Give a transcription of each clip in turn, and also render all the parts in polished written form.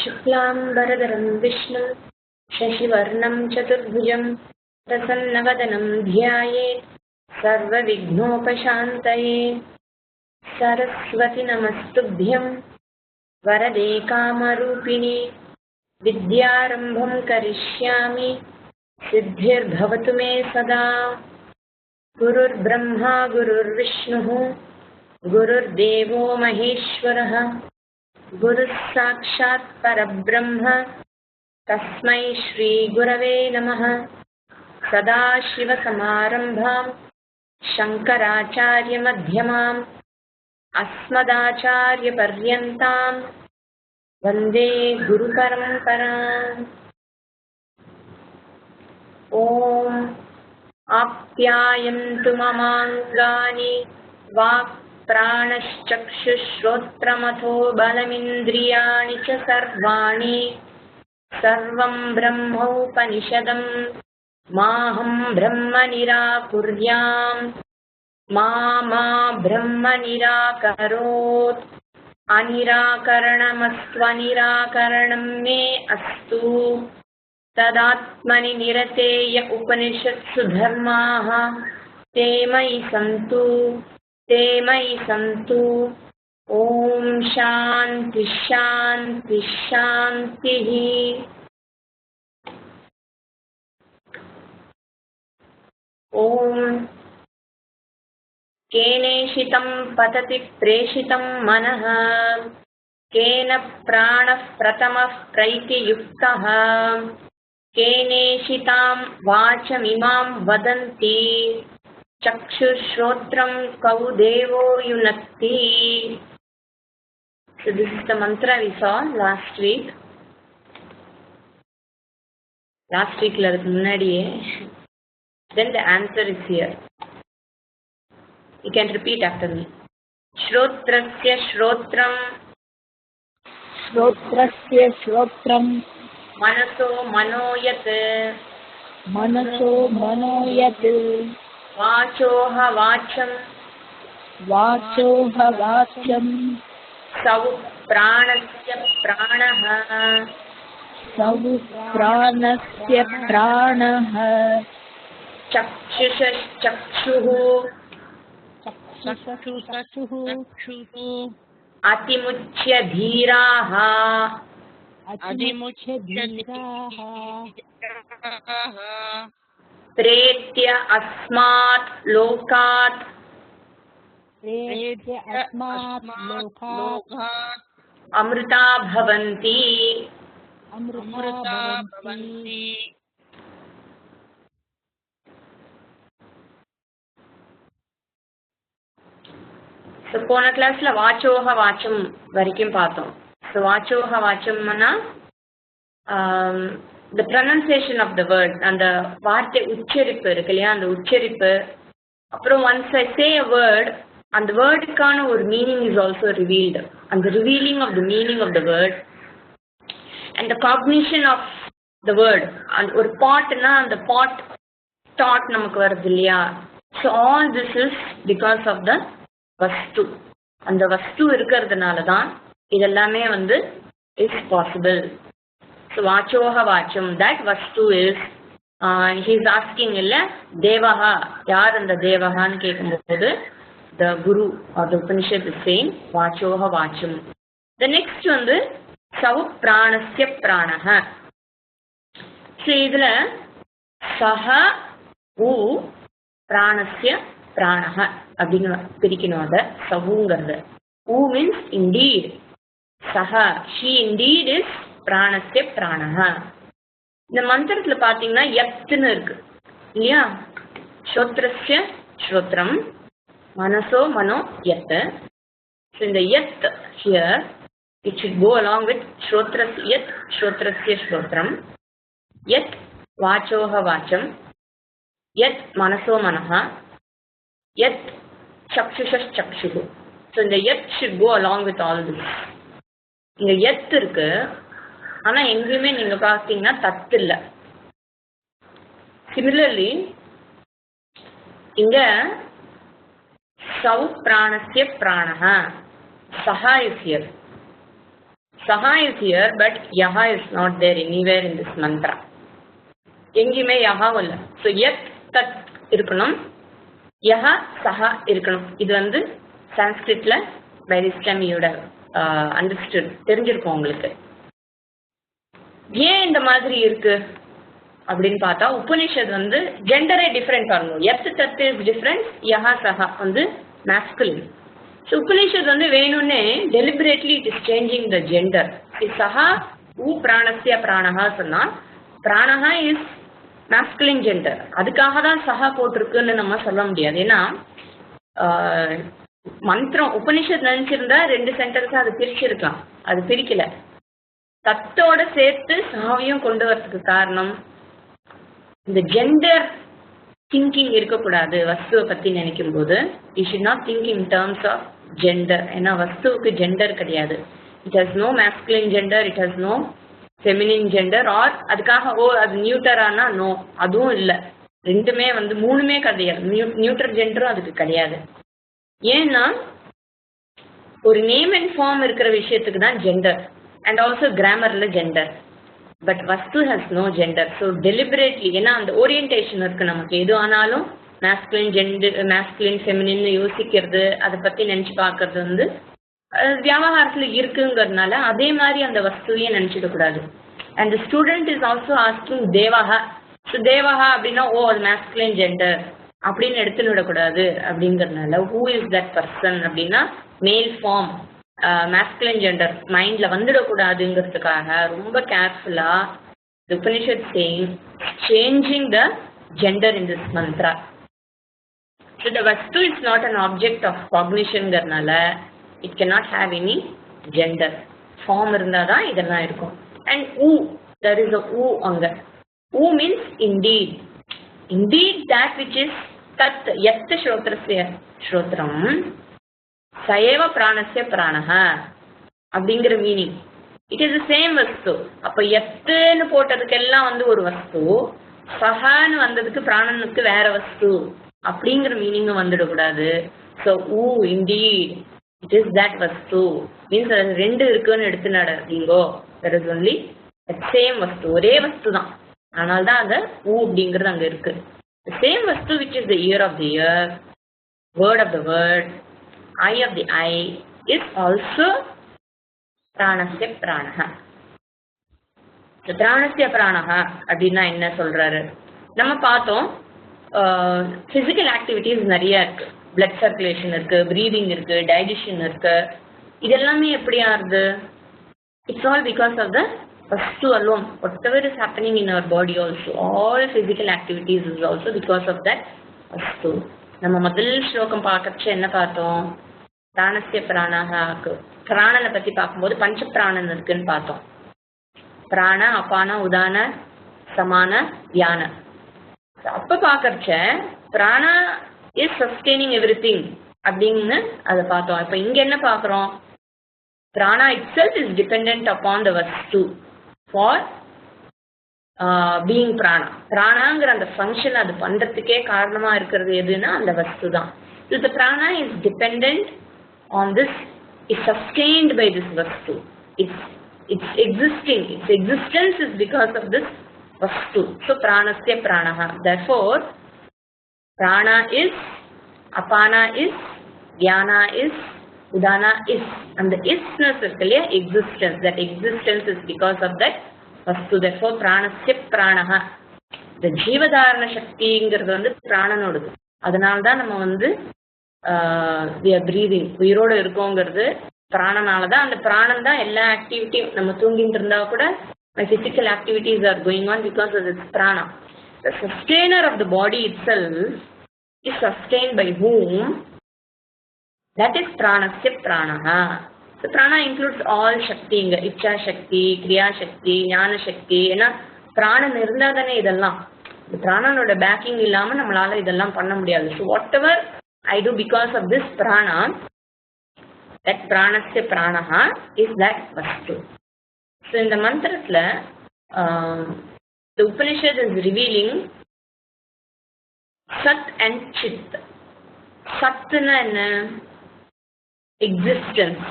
शुक्लाम्बरधरं विष्णुं शशिवर्णं चतुर्भुजं प्रसन्नवदनं ध्यायेत् सर्वविघ्नोपशान्तये। सरस्वती नमस्तुभ्यं वरदे कामरूपिणि विद्यारम्भं करिष्यामि सिद्धिर्भवतु मे सदा। गुरुर्ब्रह्मा गुरुर्विष्णुः गुरुर्देवो महेश्वरः गुरुः साक्षात् परब्रह्म तस्मै श्री गुरवे नमः। सदाशिवसमारम्भां शङ्कराचार्यमध्यमाम् अस्मदाचार्यपर्यन्तां वन्दे गुरुपरम्पराम्। ॐ आप्यायन्तु ममाङ्गानि वाक्प्राणश्चक्षुश्रोत्रमथो बलमिन्द्रियाणि च सर्वाणि सर्वं ब्रह्मोपनिषदं माहं ब्रह्म निराकुर्याम् मा ब्रह्म निराकरोत्। अनिराकरणमस्त्वनिराकरणं मे अस्तु। तदात्मनि निरतेय उपनिषत्सु धर्माः ते मयि सन्तु। ॐ शान्ति शान्ति शान्तिः। ॐ केनेषितं पतति प्रेषितं मनः केन प्राणः प्रथमः प्रैतियुक्तः केनेषितां वाचमिमां वदन्ति चक्षुश्रोत्रं कौ देवो युनक्ति। So this is the mantra we saw last week. Last week la munnadiye. Then the answer is here. You can repeat after me. Shrotrasya shrotram. श्रोत्रस्य श्रोत्रं Manaso manoyat. मनसो मनोयत् Vachoha vacham. वाचोह वाच्यं Sau pranasya pranaha. सौ प्राणस्य प्राणः चक्षुषश्चक्षुः चक्षुः अतिमुच्य धीराः अतिमुच्य धीराः प्रेत्य अस्मात् लोकात् प्रेत्य अस्मात् लोकात् अमृता भवन्ति। अमृता भवन्ति। So போன கிளாஸ்ல வாச்சோக வாச்சம் வரைக்கும் பார்த்தோம். So வாச்சோக வாச்சம்னா the pronunciation of the word, அந்த வார்த்தை உச்சரிப்பு இருக்கு இல்லையா, அந்த உச்சரிப்பு. அப்புறம் once I say a word, அந்த வேர்டுக்கான ஒரு meaning is also revealed. அந்த revealing of the meaning of the word and the cognition of the word. and ஒரு பாட்னா அந்த பாட் thought நமக்கு வருது இல்லையா. So all this is because of the வஸ்து. அந்த வஸ்து இருக்கிறதுனால தான் இதெல்லாமே is possible. So வாச்சோக வாச்சம், that vastu is he is asking இல்ல தேவஹா, யார் அந்த தேவஹான்னு கேட்கும்போது the guru or the Upanishad is saying vachoha vacham. The next sau pranasya pranaha. So இதுல saha u pranasya pranaha அப்படின்னு பிரிக்கணும். அத சவுங்கிறது u means indeed, saha she indeed is pranasya pranaha. இந்த மந்திரத்துல பாத்தீங்கன்னா யத்னு இருக்கு இல்லையா. ஸ்ரோத்ரஸ்ய ஸ்ரோத்ரம் manaso mano yat. So in the yat here it should go along with shrotrasya yat shrotrasya shrotram, yat vachoha vacham, yat manaso manaha, yat chakshusha chakshuhu. So in the yat should go along with all this. இங்க yat இருக்கு, ஆனா எங்கேயுமே நீங்க பாத்தீங்கன்னா தத்து இல்ல. Similarly இங்க sau pranasya pranaha, saha is here. Saha is here, but Yaha is not there anywhere in this mantra. எங்கேயுமே யஹா இல்லை. ஸோ யத் தத் இருக்கணும், யஹா சஹா இருக்கணும். இது வந்து சான்ஸ்கிரிட்ல பை திஸ் டைம் யூட அண்டர்ஸ்டுட் தெரிஞ்சிருக்கும் உங்களுக்கு. ஏன் இந்த மாதிரி இருக்கு அப்படின்னு பார்த்தா உபனிஷத் வந்து ஜெண்டரே டிஃப்ரெண்ட் வரணும். எத் தத் இஸ் டிஃப்ரெண்ட், யஹா சஹா வந்து மேஸ்குலின். ஸோ உபனிஷத் வந்து வேணும்னே deliberately it is changing the gender. சஹா ஊ பிராணஸ்ய பிராணஹா சொன்னா பிராணஹா இஸ் மேஸ்குலின் ஜெண்டர். அதுக்காக தான் சஹா போட்டிருக்குன்னு நம்ம சொல்ல முடியாது. ஏன்னா மந்திரம் உபனிஷத் நினைச்சிருந்தா 2 சென்டென்ஸா அது பிரிச்சிருக்கலாம், அது பிரிக்கல. தத்தோட சேர்த்து சஹாவையும் கொண்டு வரதுக்கு காரணம் இந்த ஜெண்டர் திங்கிங் இருக்கக்கூடாது. வஸ்துவை பத்தி நினைக்கும் போது you should not think in terms of gender. ஏன்னா வஸ்துவுக்கு ஜெண்டர் கிடையாது. It has no masculine gender, it has no feminine gender. Or அதுக்காக அது நியூட்டரானா நோ, அதுவும் இல்லை. ரெண்டுமே வந்து 3மே கிடையாது. நியூட்ரல் ஜெண்டரும் அதுக்கு கிடையாது. ஏன்னா ஒரு நேம் அண்ட் ஃபார்ம் இருக்கிற விஷயத்துக்கு தான் ஜெண்டர், அண்ட் ஆல்சோ கிராமர்ல ஜெண்டர். பட் வஸ்து has no gender. So deliberately, ஏன்னா அந்த ஓரியன்டேஷன் இருக்கு நமக்கு. எது ஆனாலும் மேஸ்குலின் ஜெண்டர், மேஸ்குலின் ஃபெமினின் யோசிக்கிறது, அதை பத்தி நினைச்சு பார்க்கறது வந்து வியாபாரத்துல இருக்குங்கிறதுனால அதே மாதிரி அந்த வஸ்துவையே நினைச்சிடக்கூடாது. And the student is also asking தேவஹா. ஸோ தேவஹா அப்படின்னா ஓ அது மேஸ்குலின் ஜெண்டர் அப்படின்னு எடுத்துன்னு விடக்கூடாது. அப்படிங்கிறதுனால ஹூ இஸ் தட் பர்சன் அப்படின்னா மேல் ஃபார்ம் மேஸ்குலின் ஜெண்டர் மைண்ட்ல வந்துடக்கூடாதுங்கிறதுக்காக ரொம்ப கேர்ஃபுல்லா Upanishad saying changing the gender in this மந்த்ரா. ஸோ த வஸ்து is not an object of காக்னிஷன்ங்கிறதுனால it cannot have any gender. Form இருந்தால் தான் இதெல்லாம் இருக்கும். And oo, there is a oo அங்க. Oo means indeed. Indeed that which is tat yat shrotrasya shrotram sayeva pranasya pranaha அப்படிங்கிற meaning. It is the same வஸ்து. அப்போ எத்துன்னு போட்டதுக்கெல்லாம் வந்து ஒரு வஸ்து, சஹான்னு வந்ததுக்கு பிராணனுக்கு வேற வஸ்து அப்படிங்கிற மீனிங்கும் வந்துடக்கூடாது. So uh indeed it is that vastu means அது 2 இருக்குன்னு எடுத்து நடந்தீங்கோ. there is only the same vastu, ஒரே வஸ்து தான். அதனால தான் அந்த ஊ அப்படிங்கிறது அங்க இருக்கு. the same vastu which is the ear of the ear, word of the word, eye of the eye is also pranasya pranaha. so pranasya pranaha அப்படின்னா என்ன சொல்றாரு? நம்ம பார்த்தோம் பிசிக்கல் ஆக்டிவிட்டிஸ் நிறைய இருக்கு. பிளட் சர்க்குலேஷன் இருக்கு, பிரீதிங் இருக்கு, டைஜஷன் இருக்கு. இதெல்லாமே எப்படி ஆகுது? It's all because of the vastu alone. whatever is happening in our body also, all physical activities is also because of that வஸ்து. நம்ம முதல் ஸ்லோகம் பார்க்கறச்ச என்ன பார்த்தோம்? பிராணஸ்ய பிராணஹாக்கு பிராணனை பத்தி பார்க்கும்போது பஞ்ச பிராணன் இருக்குன்னு பார்த்தோம். பிராண, அபான, உதான, சமான, தியான. அப்ப பார்க்கறச்ச பிராணா is sustaining everything அப்படின்னு அதை பார்த்தோம். இப்ப இங்க என்ன பார்க்கிறோம்? prana itself is dependent upon the vastu for being prana. பிராணாங்கிற அந்த ஃபங்க்ஷன் அது பண்றதுக்கே காரணமா இருக்கிறது எதுன்னா அந்த வஸ்து தான். So the prana is dependent on this, is sustained by this vastu. It's existing, its existence is because of this vastu. So pranasya pranaha. Therefore prana is, apana is, dhyana is, udana is. And the isness is clear existence. That existence is because of that vastu. Therefore pranasya pranaha. The ஜீவதாரண சக்திங்கிறது வந்து பிராணனோடது. அதனால தான் நம்ம வந்து we are breathing, உயிரோடு இருக்கோங்கிறது பிராணனால தான். அந்த பிராணன் தான் எல்லா ஆக்டிவிட்டியும். நம்ம தூங்கிட்டு இருந்தா கூட my physical activities are going on because of this prana. The sustainer of the body itself is sustained by whom? That is pranasya pranaha. So prana includes all shakti, ichcha shakti, kriya shakti, ஞான shakti. ஏன்னா பிராணன் இருந்தா தானே இதெல்லாம். இந்த பிராணனோட packing இல்லாம நம்மளால இதெல்லாம் பண்ண முடியாது. So whatever I do because of this prana, that pranasya pranaha is that vastu. So in the mantrathla the Upanishad is revealing Sat and Chit. Satna enna? Existence.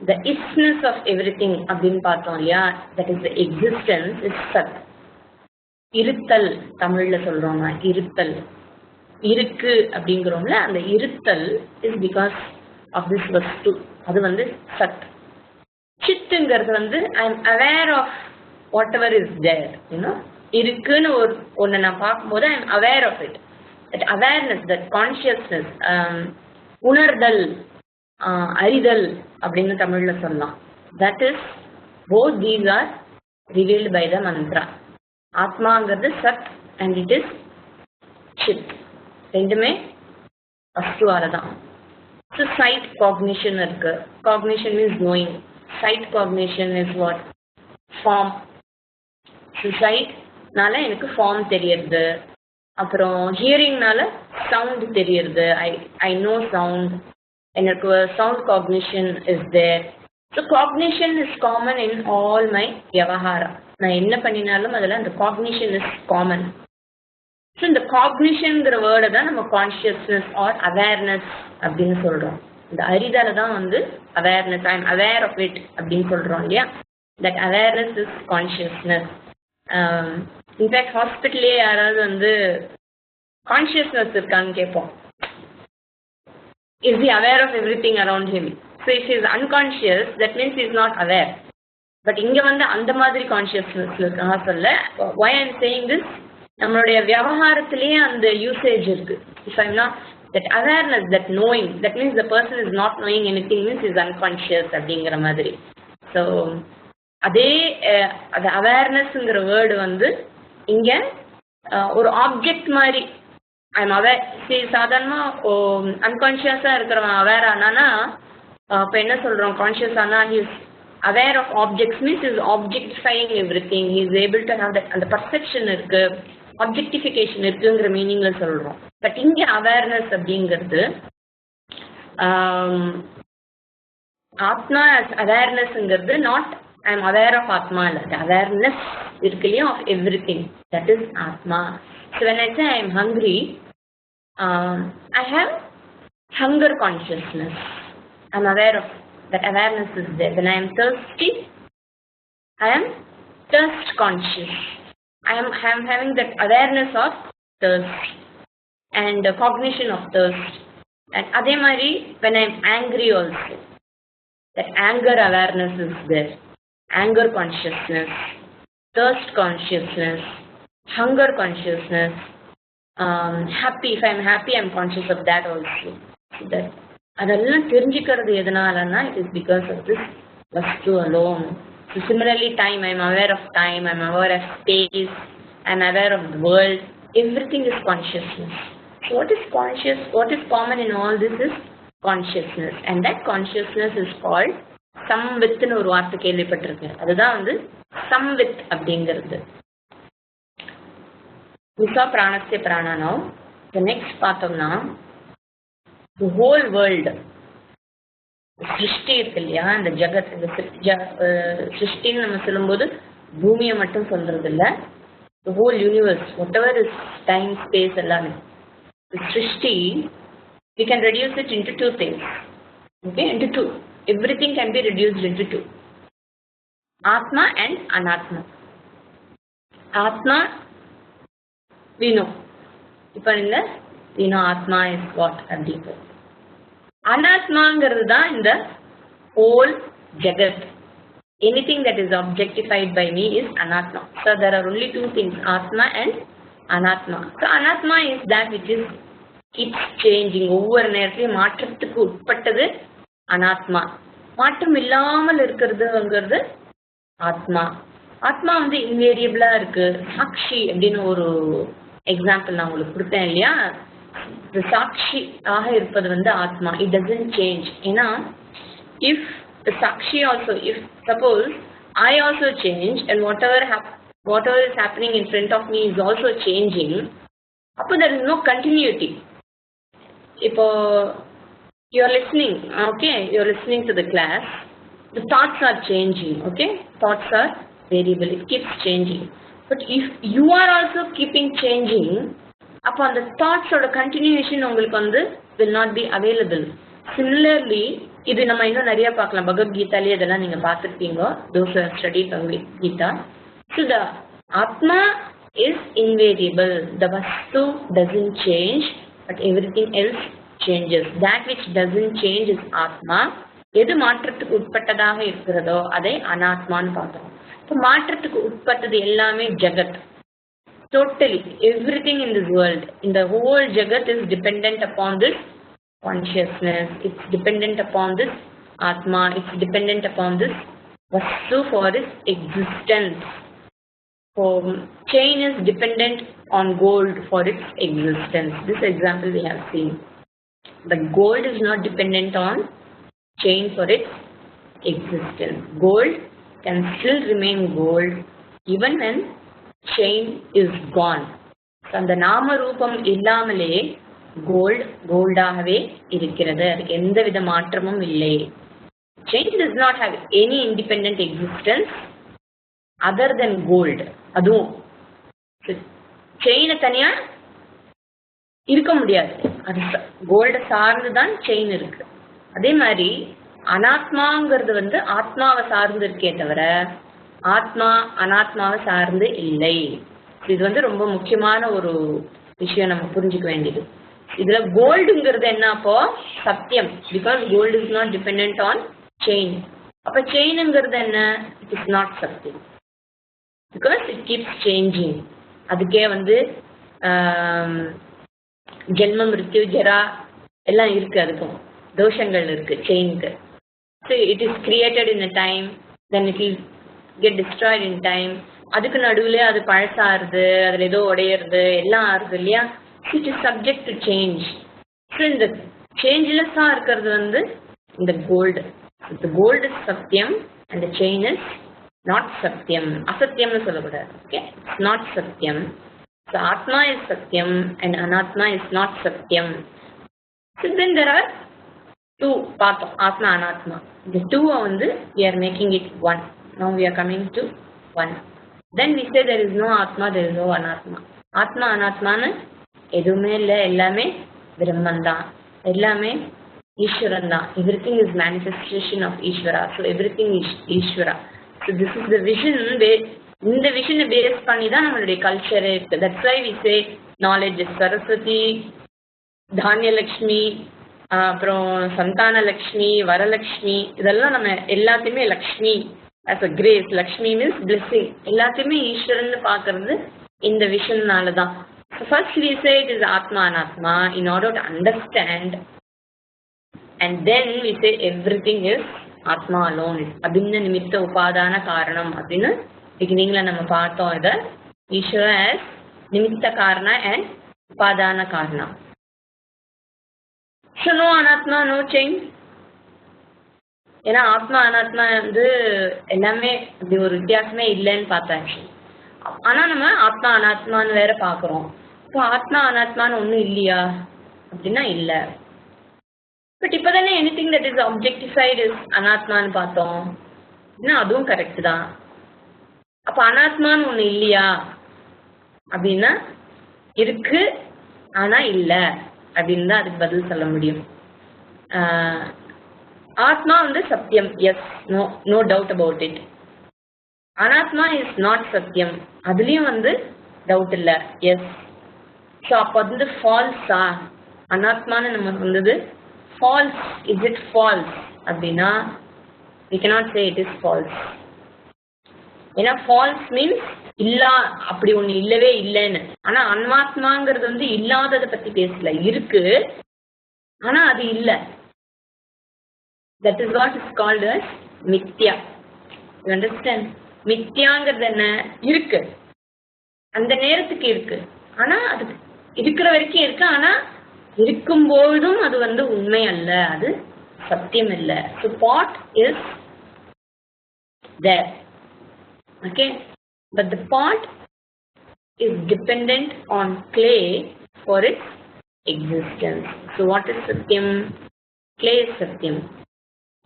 the isness of everything அப்படின்னு பார்த்தோம் இல்லையா, that is the existence is சத். இருத்தல் தமிழ்ல சொல்றோம்னா இருத்தல், இருக்கு அப்படிங்கிறோம்ல, அந்த இருத்தல் இஸ் பிகாஸ் ஆஃப் திஸ் வஸ்து, அது வந்து சத். சித்துங்கிறது வந்து I am aware of whatever is there, you know, இருக்குன்னு ஒன்று நான் பார்க்கும்போது I am aware of it. That awareness, that consciousness, உணர்தல், அறிதல் அப்படின்னு தமிழ்ல சொல்லலாம். That is both these are revealed by the mantra. ஆத்மாங்கிறது sat and it is chit, ரெண்டுமே வஸ்துவால தான். ஸோ சைட் காக்னிஷன் இருக்கு. Cognition means knowing. Sight cognition is what? Form. So சைட்னால எனக்கு ஃபார்ம் தெரியறது, அப்புறம் ஹியரிங்னால சவுண்ட் தெரியறது. ஐ நோ சவுண்ட், எனக்கு sound cognition is there. So cognition is common in all my vyavahara. நான் என்ன பண்ணினாலும் அதில் அந்த காக்னிஷன் இஸ் காமன். ஸோ இந்த காக்னிஷன்ங்கிற வேர்டை தான் நம்ம கான்ஷியஸ்னஸ் ஆர் அவேர்னஸ் அப்படின்னு சொல்கிறோம். இந்த அறிதலை தான் வந்து awareness, I am aware of it அப்படின்னு சொல்கிறோம் இல்லையா. That awareness is consciousness. In fact ஹாஸ்பிட்டல்லே யாராவது வந்து கான்ஷியஸ்னஸ் இருக்கான்னு கேட்போம். Is he aware of everything around him? So if is unconscious that means is not aware. But இங்கே வந்து அந்த மாதிரி கான்ஷியஸ்னஸ் இருக்காங்க சொல்ல. why I am saying this, நம்மளுடைய விவகாரத்திலேயே அந்த யூசேஜ் இருக்கு. If I am not that awareness, that knowing, that means the person is not knowing anything means is unconscious அப்படிங்கிற மாதிரி. ஸோ அதே அது அவேர்னஸ்ங்கிற வேர்டு வந்து இங்கே ஒரு ஆப்ஜெக்ட் மாதிரி ஐ எம் அவேர். சாதாரணமாக அன்கான்ஷியஸாக இருக்கிறவன் அவேர் ஆனானா இப்போ என்ன சொல்கிறோம், கான்ஷியஸ் ஆனால் he is aware of objects means is objectifying everything. He is able to have that, அந்த perception இருக்கு, objectification இருக்குங்கிற மீனிங்ல சொல்றோம். பட் இங்க அவேர்னஸ் அப்படிங்கிறது ஆத்மா அவேர்னஸ்ங்கிறது not I am aware of atma இல்லை, அவேர்னஸ் இருக்கு இல்லையா of everything, that is atma. So when I say I am hungry, I have hunger consciousness, I am aware of that awareness is there. When I am thirsty, I am thirst conscious. I am having that awareness of thirst and cognition of thirst. And adhe mari when I am angry also, that anger awareness is there. Anger consciousness, thirst consciousness, hunger consciousness. Happy, if I am happy, I am conscious of that also. That அதெல்லாம் தெரிஞ்சுக்கிறது எதனாலன்னா it is because of this vastu alone. So similarly time, I am aware of time, I am aware of space, I am aware of the world, everything is consciousness. So what is conscious, what is common in all this is consciousness. And that consciousness is called சம்வித்னு ஒரு வார்த்தை கேள்விப்பட்டிருக்கேன். அதுதான் வந்து சம்வித் அப்படிங்கிறது. விசா பிராணஸ்ய பிராணனோ. நெக்ஸ்ட் பார்த்தோம்னா the whole world, சிருஷ்டி இருக்கு இல்லையா, இந்த ஜகத், இந்த சிருஷ்டின்னு நம்ம சொல்லும்போது பூமியை மட்டும் சொல்றது இல்லை, the whole universe, whatever is time, space எல்லாமே சிருஷ்டி. we can reduce it into two things, okay, into two. everything can be reduced into two, atma and anatma. atma we know, இப்போ இந்த we know atma is what அப்படிங்கிறது. அனாத்மாங்கிறது தான் இந்த whole jagat. anything that is objectified by me is anatma. So there are only two things, atma and anatma. So anatma is that which is keeps changing, ஒவ்வொரு நேரத்திலையும் மாற்றத்துக்கு உட்பட்டது அனாத்மா. மாற்றம் இல்லாமல் இருக்கிறதுங்கிறது ஆத்மா. ஆத்மா வந்து இன்வேரியபிளா இருக்கு. சாட்சி அப்படின்னு ஒரு எக்ஸாம்பிள் நான் உங்களுக்கு கொடுத்தேன் இல்லையா, சாட்சி ஆக இருப்பது வந்து ஆத்மா. It doesn't change. ஏன்னா இஃப் சாட்சி also, if suppose I also change and whatever is happening in front of me is also changing, அப்போ there is no continuity. இப்போ you are listening, okay, you are listening to the class, the thoughts are changing, okay, thoughts are variable, it keeps changing. But if you are also keeping changing, அப்போ அந்த தாட்ஸோட continuation உங்களுக்கு வந்து will not be available. Similarly, இது நம்ம இன்னும் நிறைய பார்க்கலாம். பகவத்கீதாலேயே இதெல்லாம் நீங்க பார்த்துருப்பீங்க. Those study Bhagavad Gita. So the ஆத்மா is invariable. The vastu doesn't change, but everything else changes. That which doesn't change is atma. எது மாற்றத்துக்கு உட்பட்டதாக இருக்கிறதோ அதை அனாத்மான்னு பார்த்தோம். இப்போ மாற்றத்துக்கு உட்பட்டது எல்லாமே ஜகத். Totally everything in this world, in the whole jagat is dependent upon this consciousness. It's dependent upon this atma. It's dependent upon this vastu for its existence. So, chain is dependent on gold for its existence. This example we have seen. But gold is not dependent on chain for its existence. Gold can still remain gold even when chain is gone. So, அந்த நாம ரூபம் இல்லாமலே gold கோல்டாகவே இருக்கிறது. அதுக்கு எந்த வித மாற்றமும் இல்லை. Chain does not have any independent existence other than gold. அதுவும் செயினை தனியா இருக்க முடியாது. அது கோல்டை சார்ந்து தான் செயின் இருக்கு. அதே மாதிரி அனாத்மாங்கிறது ஆத்மாவை சார்ந்து இருக்கே தவிர ஆத்மா அனாத்மாவை சார்ந்து இல்லை. இது ரொம்ப முக்கியமான ஒரு விஷயம் நம்ம புரிஞ்சுக்க வேண்டியது. இதுல கோல்டுங்கிறது என்ன? அப்போ சத்தியம். Because gold is not depend on chain. அப்ப செயினுங்கிறது என்ன? It is not satyam. Because it keeps changing. அதுக்கே ஜென்மம் இருக்கு, ஜரா எல்லாம் இருக்கு. அதுக்கும் தோஷங்கள் இருக்கு செயினுக்கு. So it is created in a time, then it will get destroyed in time. அதுக்கு நடுவில் அது பழசாருது, அதில் ஏதோ உடையிறது எல்லாம் ஆறுது இல்லையா? It is subject to change. So இந்த சேஞ்ச்லெஸ்ஸாக இருக்கிறது இந்த கோல்டு. இந்த கோல்டு இஸ் சத்தியம் and chain is not satyam. Asatyamnu sollakudadu. Okay, it's not satyam. So atma is satyam and anatma is not satyam. So then there are two parts, atma anatma. The two we are making it one. Now we are coming to one. Then we say there is no atma, there is no anatma. Atma anatma nu edume illa, ellame brahman da, ellame Ishwaran da. Everything is manifestation of Ishvara. So everything is Ishvara. So this is the vision. இந்த விஷனை base பண்ணி தான் நம்மளுடைய கல்ச்சரே இருக்கு. That's why we say knowledge is Saraswati, Dhanyalakshmi, அப்புறம் சந்தானலக்ஷ்மி, வரலக்ஷ்மி. இதெல்லாம் நம்ம எல்லாத்தையுமே Lakshmi as a grace. Lakshmi means blessing. எல்லாத்தையுமே ஈஸ்வரன் பார்க்கறது இந்த விஷனால தான். First we say it is atma anatma in order to understand, and then we say everything is atma alone. அபின்ன நிமித்த உபாதான காரணம் அப்படின்னு பிகினிங்ல நம்ம பார்த்தோம். இதை ஈஸ்வர ஆஸ் நிமித்த காரண அண்ட் உபாதான காரணம். ஸோ நோ அனாத்மா, நோ செயின். ஏன்னா ஆத்மா அனாத்மா எல்லாமே அப்படி ஒரு வித்தியாசமே இல்லைன்னு பார்த்தாச்சு. ஆனா நம்ம ஆத்மா அனாத்மான்னு வேற பாக்குறோம். இப்போ ஆத்மா அனாத்மான்னு ஒன்றும் இல்லையா அப்படின்னா இல்லை. பட் இப்போதானே anything that is objectified is அனாத்மான்னு பார்த்தோம். அப்படின்னா அதுவும் கரெக்ட் தான். அப்போ அனாத்மான்னு ஒன்று இல்லையா அப்படின்னா இருக்கு, ஆனா இல்லை அப்படின்னு தான் அதுக்கு பதில் சொல்ல முடியும். ஆத்மா சத்தியம், yes, no no doubt about it. Anatma is not satyam, அதுலேயும் டவுட் இல்லை, எஸ். ஸோ அப்போ ஃபால்ஸா அனாத்மான்னு நம்ம false. Is it false அப்படின்னா we cannot say it is false. ஏன்னா false means இல்லா, அப்படி ஒண்ணு இல்லவே இல்லைன்னு. ஆனா அனாத்மாங்கிறது இல்லாததை பத்தி பேசல, இருக்கு ஆனா அது இல்லை. that is what is called as mithya. You understand? மித்யாங்கிறது என்ன? இருக்கு, அந்த நேரத்துக்கு இருக்கு, ஆனா அது இருக்கிற வரைக்கும் இருக்கு, ஆனா இருக்கும்போதும் அது உண்மை அல்ல, அது சத்தியம் இல்லை. So pot is there, okay, but the pot is dependent on clay for its existence. So what is satyam? Clay is satyam.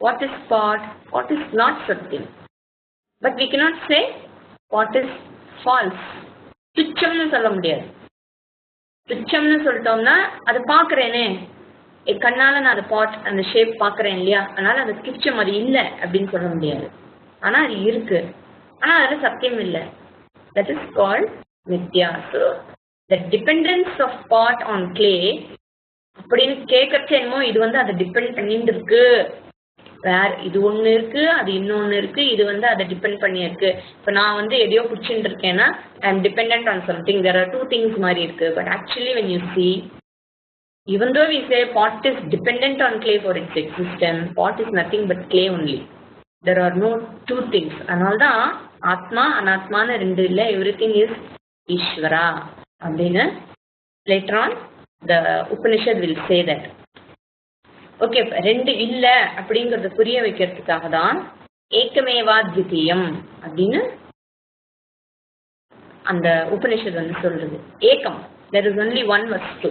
What is pot? Pot is not satyam. But we cannot say pot is false. துச்சம்னு சொல்ல முடியாது. துச்சம்னு சொல்லிட்டோம்னா அது பார்க்குறேனே, கண்ணால நான் அந்த பாட் அந்த shape பாக்குறேன் இல்லையா, அதனால அந்த கிச்சம் அது இல்லை அப்படின்னு சொல்ல முடியாது. ஆனா அது இருக்கு, ஆனா அதுல சத்தியம் இல்லை. That is called mithya. So the dependence of pot on clay அப்படின்னு கேட்கறச்ச என்னமோ இது அதை டிபெண்ட் பண்ணிட்டு இருக்கு, வேற இது ஒண்ணு இருக்கு அது இன்னொன்னு இருக்கு, இது அதை டிபெண்ட் பண்ணி இருக்கு. இப்ப நான் எதையோ பிடிச்சிட்டு இருக்கேன்னா I am dependent on something. There are two things மாதிரி இருக்கு. But actually when you see, even though we say pot is dependent on clay for its existence, pot is nothing but clay only. There are no two things. அதனால்தான் ஆத்மா அனாத்மான்னு ரெண்டு இல்லை, everything is ஈஸ்வரா அப்படின்னு later on the Upanishad will say that. Okay, ரெண்டு இல்ல அப்படிங்கறத புரிய வைக்கிறதுக்காக தான் ஏகமேவா த்விதீயம் அப்படின்னு அந்த உபனிஷத் சொல்றது. ஏகம், there is only one vastu.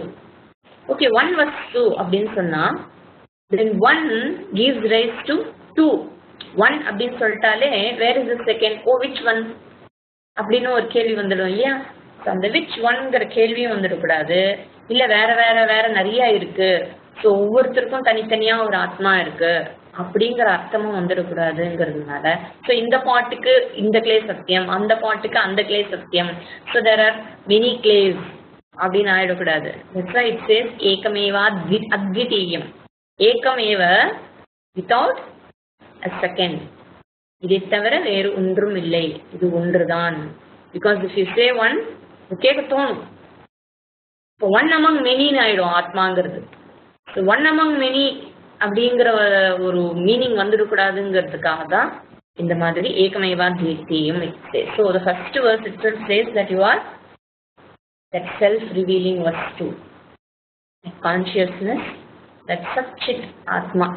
Okay, one vastu அப்படின்னு சொன்னா then one gives rise to two. one அப்படின்னு சொல்லிட்டாலே where is the second? which one அப்படின்னு ஒரு கேள்வி வந்துடும் இல்லையா. அந்த which oneங்கிற கேள்வியும் வந்துடக்கூடாது. இல்ல வேற வேற வேற நிறைய இருக்கு, ஸோ ஒவ்வொருத்தருக்கும் தனித்தனியா ஒரு ஆத்மா இருக்கு அப்படிங்கிற அர்த்தமும் வந்துடக்கூடாதுங்கிறதுனால ஸோ இந்த பாட்டுக்கு இந்த கிளே சத்தியம், அந்த பாட்டுக்கு அந்த கிளே சத்தியம். So there are many clays அப்படின்னு ஆயிடக்கூடாது. It says ekameva advitiyam. Ekameva without a second. இதை தவிர வேறு ஒன்றும் இல்லை, இது ஒன்றுதான். Because if you say one கேட்க தோணும். இப்போ ஒன் அமங் மெனின்னு ஆயிடும் ஆத்மாங்கிறது. ஸோ ஒன் அமங் மெனி அப்படிங்கிற ஒரு மீனிங் வந்துடக்கூடாதுங்கிறதுக்காக தான் இந்த மாதிரி ஏகமேவா த்விதீயம். So the first verse itself says that you are that self revealing vastu, consciousness, that satchit atma,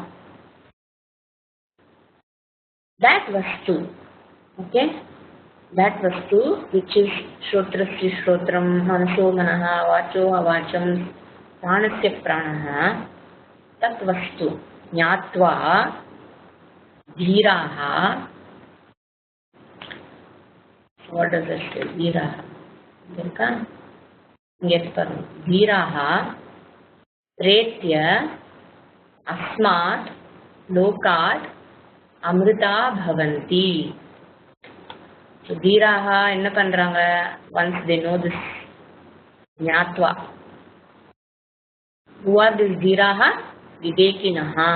that vastu. Okay, that vastu which is shrotrasya shrotram, manaso manaha, vacho avacham, pranasya pranaha, tat vastu jnatva dhiraha. What does it say? Dhiraha. Dekha inge paru dhiraha pretya asmat lokat Amrita பவந்தி. So தீராகா என்ன பண்றாங்க? Once they know this jnatva. Who are this dhiraha? விவேகினஹா,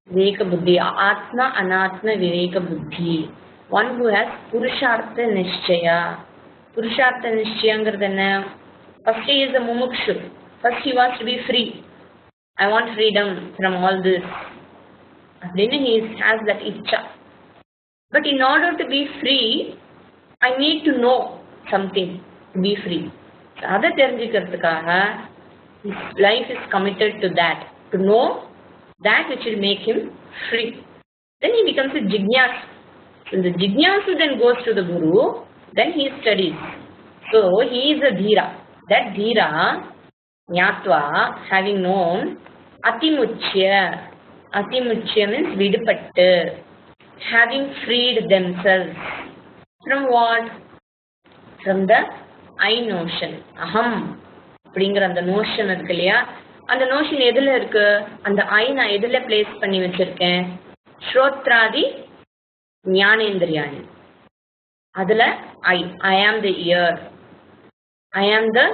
விவேக புத்தி, ஆத்மா அனாத்ம விவேக புத்தி. ஒன் ஹூ ஹேஸ் புருஷார்த்த நிச்சயா. புருஷார்த்த நிச்சயங்கிறது என்ன? First is a mumukshu. First he wants to be free. I want freedom from all this. Then he has that itcha. But in order to be free, I need to know something to be free. So adha therinjikradhukaga his life is committed to that, to know that which will make him free. Then he becomes a jignasu. So the jignasu then goes to the guru, then he studies. So he is a dhira. That dhira, jnatva, having known, atimuchya. Atimuchya means vidupattu, having freed themselves from what? From the I notion. Aham அப்படிங்கிற அந்த notion இருக்கு இல்லையா, அந்த notion எதுல இருக்கு? அந்த ஐ நான் எதுல பிளேஸ் பண்ணி வச்சிருக்கேன்? ஸ்ரோத்ராதி ஞானேந்திரியாணி. அதுல I am the ear, I am the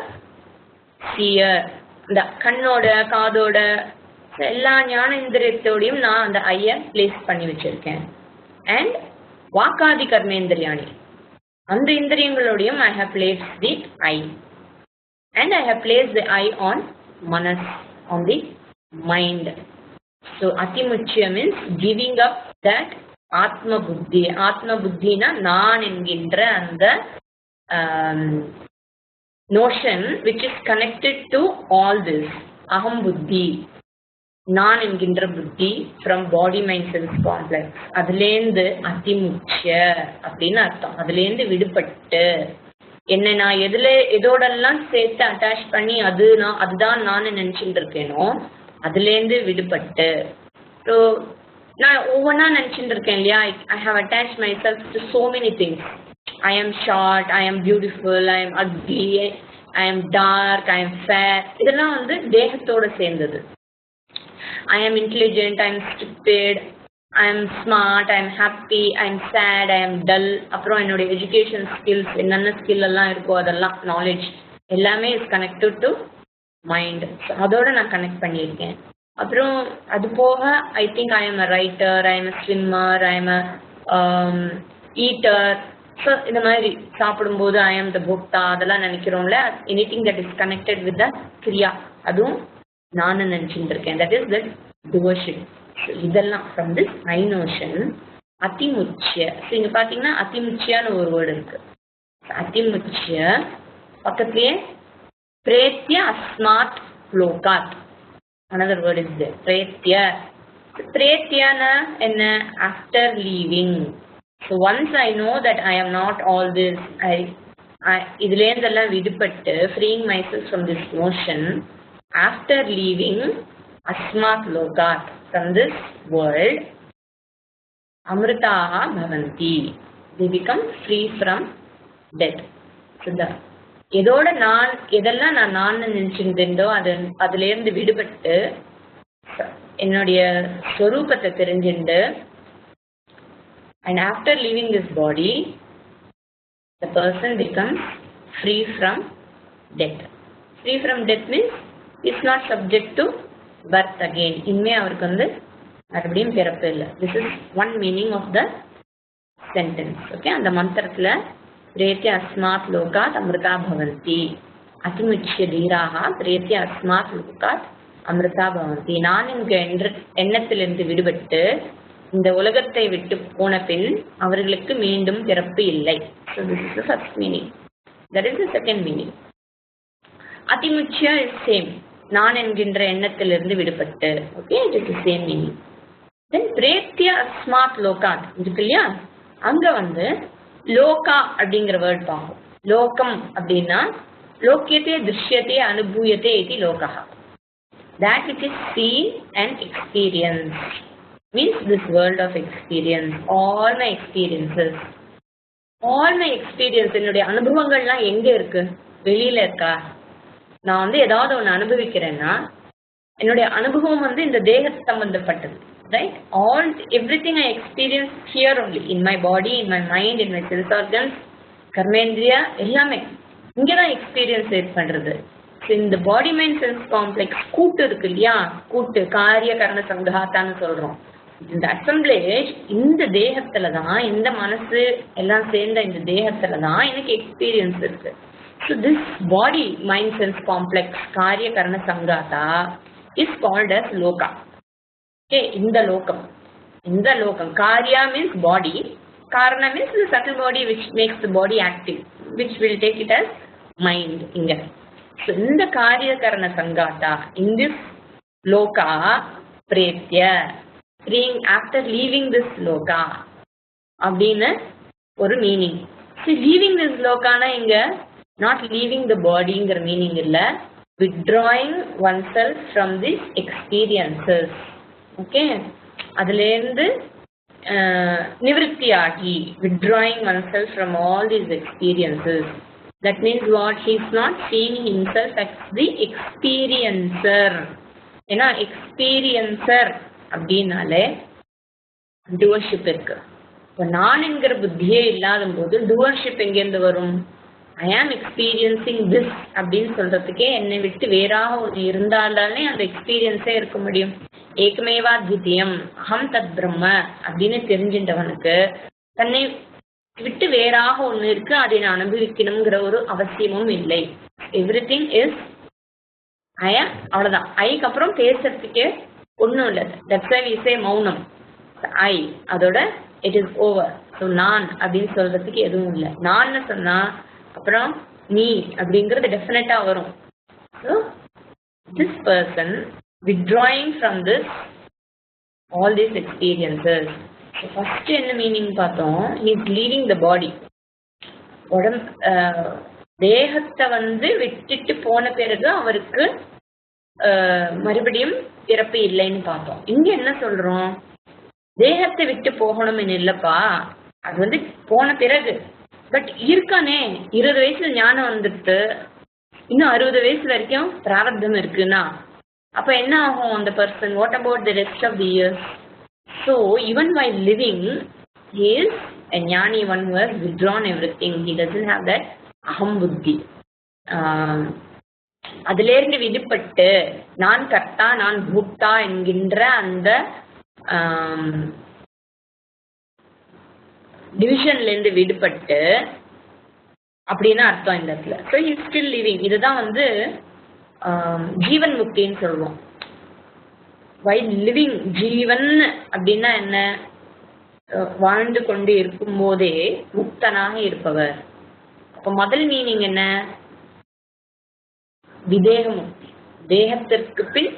seer. இந்த கண்ணோட காதோட எல்லா ஞானேந்திரியத்தோடையும் நான் அந்த ஐய பிளேஸ் பண்ணி வச்சிருக்கேன். அண்ட் வாக்காதி கர்மேந்திரியாணி, அந்த இந்திரியங்களோடையும் I have placed the I. And I have placed the I on manas, on the mind. So adhimuchya means giving up that atma buddhi. ஆத்ம புத்தினா நான் என்கின்ற அந்த notion which is connected to all this. அகம் புத்தி, நான் என்கின்ற புத்தி, from body mind sense complex. அதுலேருந்து அதிமுச்சிய அப்படின்னு அர்த்தம். அதுலேருந்து விடுபட்டு என்னை நான் எதோடெல்லாம் சேர்த்து அட்டாச் பண்ணி அதுதான் நான் நினைச்சுட்டு இருக்கேனோ அதுலேருந்து விடுபட்டு. ஸோ நான் ஒவ்வொன்றா நினைச்சுட்டு இருக்கேன் இல்லையா, I have attach myself to so many things. I am short, I am beautiful, I am ugly, I am dark, I am fair. இதெல்லாம் தேகத்தோட சேர்ந்தது. I am intelligent, I am stupid, I am smart, I am happy, I am sad, I am dull. அப்புறம் என்னோட education skills என்னென்ன skill எல்லாம் இருக்கோ அதெல்லாம் knowledge எல்லாமே இஸ் கனெக்டட் டு மைண்ட். அதோட நான் கனெக்ட் பண்ணியிருக்கேன். அப்புறம் அது போக I think I am a writer, I am a swimmer, I am a eater. So இந்த மாதிரி சாப்பிடும்போது ஐ எம் த போக்தா அதெல்லாம் நினைக்கிறோம்ல. Anything that is connected with the kriya அதுவும் நான் நினைச்சுட்டு இருக்கேன். That is that devotion. இதெல்லாம் ஃப்ரம் திஸ் ஐ நோஷன். அதிமுச்சிய இங்க பாத்தீங்கன்னா அதிமுச்சியான்னு ஒரு வேர்டு இருக்கு. அதிமுச்சிய பக்கத்திலேயே பிரேத்திய அஸ்மாத் லோகாத் another word is there. பிரேத்திய பிரேத்தியனா என்ன? After leaving. So once I know that I am not all this, இதுலேருந்தெல்லாம் விடுபட்டு freeing myself from this notion, after leaving asmat lokat, from this world, amritaha bhavanti, they become free from death. So எதோட நான் எதெல்லாம் நான் நினைச்சிருந்தேன்டோ அதுலேருந்து விடுபட்டு என்னுடைய ஸ்வரூபத்தை தெரிஞ்சுண்டு, and after leaving this body the person becomes free from death. Free from death means is not subject to birth again. இனிமே அவருக்கு மறுபடியும் பிறப்பு இல்லை. This is one meaning of the sentence. Okay, அந்த மந்திரத்துல பிரேத்திய அஸ்மாத் லோகாத் அமிர்தா பவந்தி, அதிமுச்சிய தீராக பிரேத்திய அஸ்மாத் லோகாத் அமிர்தா பவந்தி. நான் என்ற எண்ணத்திலிருந்து விடுபட்டு இந்த உலகத்தை விட்டு போன பின் அவர்களுக்கு மீண்டும் பிறப்பு இல்லை. So this is the first meaning. That is the second meaning. அதிமுச்சியா is same. நான் என்கின்ற எண்ணத்திலிருந்து விடுபட்டு. Okay, it is the same meaning. Then பிரேத்திய அஸ்மாத் லோகாத் இருக்கு இல்லையா, அங்க லோகா அப்படிங்கிற வேர்ட் பார்ப்போம். லோகம் அப்படின்னா லோக்கியத்தே திருஷ்யத்தே அனுபூயத்தே இது லோகா. That which is seen and experienced means this world of experience. All my experiences, என்னுடைய அனுபவங்கள்லாம் எங்க இருக்கு? வெளியில இருக்கா? நான் ஏதாவது ஒன்று அனுபவிக்கிறேன்னா என்னுடைய அனுபவம் இந்த தேக சம்பந்தப்பட்டது. Right? Everything I experience here only, in my body, in my mind, in my sense organs, karmendriya, எல்லாமே இங்கதான் எக்ஸ்பீரியன்ஸ் ஏற்படுறது. இந்த பாடி மைண்ட் சென்ஸ் காம்ப்ளெக்ஸ் கூட்டு இருக்கு இல்லையா, கூட்டு காரிய கரண சங்காத்தான்னு சொல்றோம். இந்த அசம்பிளேஜ் இந்த தேகத்துல தான், இந்த மனசு எல்லாம் சேர்ந்த இந்த தேகத்துல தான் எனக்கு எக்ஸ்பீரியன்ஸ் இருக்கு. So this body mind sense complex காரிய கரண சங்காத்தா is called as Lokah. Okay, இந்த லோகம் காரியா means body, karana means the subtle body which makes the body active, which will take it as mind inga. So இந்த காரிய கரண சங்காத்தா in this loka pretya, freeing after leaving this loka அப்படின்னு ஒரு meaning. So leaving this lokana இங்க not leaving the bodyங்கிற meaning இல்ல, withdrawing oneself from these experiences. Okay, அதுலேருந்து நிவர்த்தி ஆகி withdrawing oneself from all these experiences. That means what? He is not seeing himself as the experiencer. ஏன்னா experiencer அப்படின்னாலே டூவர்ஷிப் இருக்கு. இப்போ நான் என்கிற புத்தியே இல்லாத போது டூவர்ஷிப் எங்கேருந்து வரும்? ஐ ஆம் எக்ஸ்பீரியன்சிங் திஸ் அப்படின்னு சொல்றதுக்கே என்னை விட்டு வேறாக ஒன்று இருந்தாலே அந்த எக்ஸ்பீரியன்ஸே இருக்க முடியும். ஏகமேவா தித்தியம் அகம் தத் பிரம்ம அப்படின்னு தெரிஞ்சின்றவனுக்கு தன்னை விட்டு வேறாக ஒன்று இருக்கு, அதை நான் அனுபவிக்கணுங்கிற ஒரு அவசியமும் இல்லை. எவ்ரி திங் இஸ் ஐ ஆம், அவ்வளோதான். ஐக்கு அப்புறம் பேசுறதுக்கே ஒன்றும் இல்லை. தட்ஸ் வை வி சே மௌனம். ஐ அதோட இட் இஸ் ஓவர். ஸோ நான் அப்படின்னு சொல்றதுக்கு எதுவும் இல்லை. நான் சொன்னா அப்புறம் நீ அப்படிங்கிறது டெஃபினட்டா வரும். So this person withdrawing from this all these experiences. So first என்ன மீனிங் பார்த்தோம்? he is leaving the body. தேகத்தை விட்டுட்டு போன பிறகு அவருக்கு மறுபடியும் பிறப்பு இல்லைன்னு பார்த்தோம். இங்க என்ன சொல்றோம்? தேகத்தை விட்டு போகணும்னு இல்லப்பா, அது போன பிறகு. பட் இருக்கானே, 20 வயசுல ஞானம் வந்துட்டு இன்னும் 60 வயசு வரைக்கும் பிராரப்தம் இருக்குன்னா அப்ப என்ன ஆகும் அந்த person? What about the rest of the years? So even while living he is a ஞானி, one who has withdrawn everything. He doesn't have that aham buddhi. அதிலிருந்து விடுபட்டு நான் கர்த்தா நான் பூக்தா என்கின்ற அந்த டிவிஷன்ல இருந்து விடுபட்டு அப்படின்னு அர்த்தம் இந்த இடத்துல. So he still living. இதுதான் வந்து ஜீவன் முக்தின்னு சொல்லுவோம். வைல் லிவிங், ஜீவன் அப்படின்னா என்ன? வாழ்ந்து கொண்டு இருக்கும் போதே முக்தனாக இருப்பவர். அப்ப முதல் மீனிங் என்ன? விதேக முக்தி. தேகத்திற்கு பின்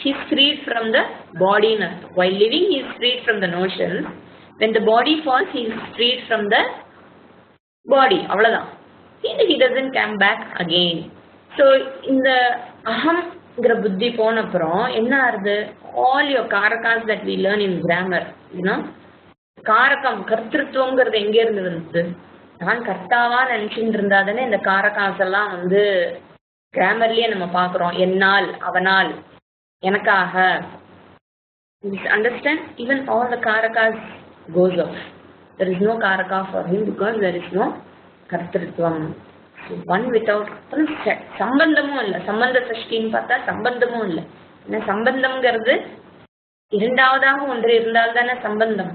he is freed from the body. While living he is freed from the notions. When the body falls he is freed from the body. அவ்வளவுதான். he doesn't come back again. So இந்த அகம்ங்கிற புத்தி போன அப்புறம் என்ன ஆறுது? all your karakas that we learn in grammar, you know, காரகம் கர்த்திருவங்கிறது எங்க இருந்து வந்தது? நான் கர்த்தாவா நினைச்சுட்டு இருந்தா தானே இந்த காரகாஸ் எல்லாம் வந்து கிராமர்லயே நம்ம பாக்குறோம். என்னால், அவனால், எனக்காக. Understand? Even all the karakas goes off. There is no karaka for him because there is no kartritvam. So one without சம்பந்தமும் இல்லை. சம்பந்த சஷ்டின்னு பார்த்தா சம்பந்தமும் இல்லை. ஏன்னா சம்பந்தம்ங்கிறது இரண்டாவதாக ஒன்று இருந்தால் தானே சம்பந்தம்.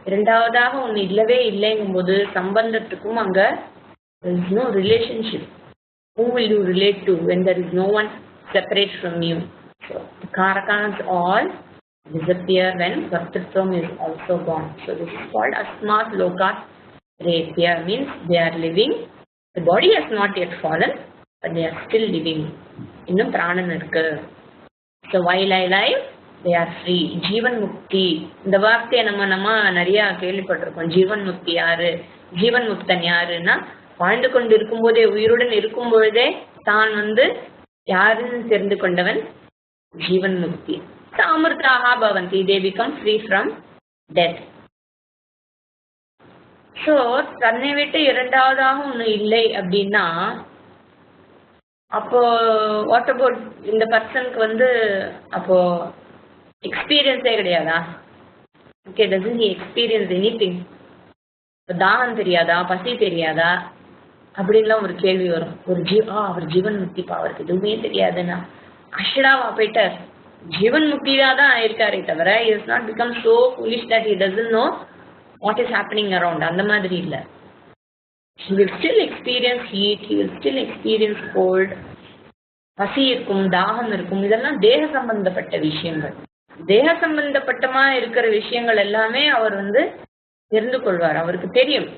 இரண்டாவதாக ஒன்று இல்லவே இல்லைங்கும் போது சம்பந்தத்துக்கும் அங்க there is no relationship. Who will you relate to when there is no one separate from you? So the karakas all disappear when kartritvam is also gone. So this is called asmat lokat repya, means they are living. The body has not yet fallen, but they are still living. இன்னும் பிராணன் இருக்கு. So while I live, they are free. ஜீவன் முக்தி, இந்த வார்த்தையை நம்ம நிறைய கேள்விப்பட்டிருக்கோம். ஜீவன் முக்தி யாரு? ஜீவன் முக்தன் யாருன்னா வாழ்ந்து கொண்டு இருக்கும் போதே, உயிருடன் இருக்கும் பொழுதே தான் வந்து யாருன்னு தெரிந்து கொண்டவன் ஜீவன் முக்தி. அமிர்தாக பவந்தி, they become free from death. So தன்னை விட்டு இரண்டாவதாக ஒண்ணு இல்லை அப்படின்னா அப்போ வாட் அபவுட் இந்த பர்சனுக்கு வந்து அப்போ எக்ஸ்பீரியன்ஸே கிடையாதா? Okay, doesn't he experience anything? தாகம் தெரியாதா? பசி தெரியாதா? அப்படின்லாம் ஒரு கேள்வி வரும். அவர் ஜீவன் முக்திப்பா, அவருக்கு எதுவுமே தெரியாதுன்னா அஷடாவா போயிட்டார். ஜீவன் முக்தியா தான் ஆயிருக்காரே தவிர he has not become so foolish that he doesn't know what is happening around. அந்த மாதிரி இல்ல. He will still experience heat, he will still experience cold. பசி இருக்கும், தாகம் இருக்கும். இதெல்லாம் தேக சம்பந்தப்பட்ட விஷயங்கள். தேக சம்பந்தப்பட்டமா இருக்கிற விஷயங்கள் எல்லாமே அவர் வந்து தெரிந்து கொள்வார், அவருக்கு தெரியும்.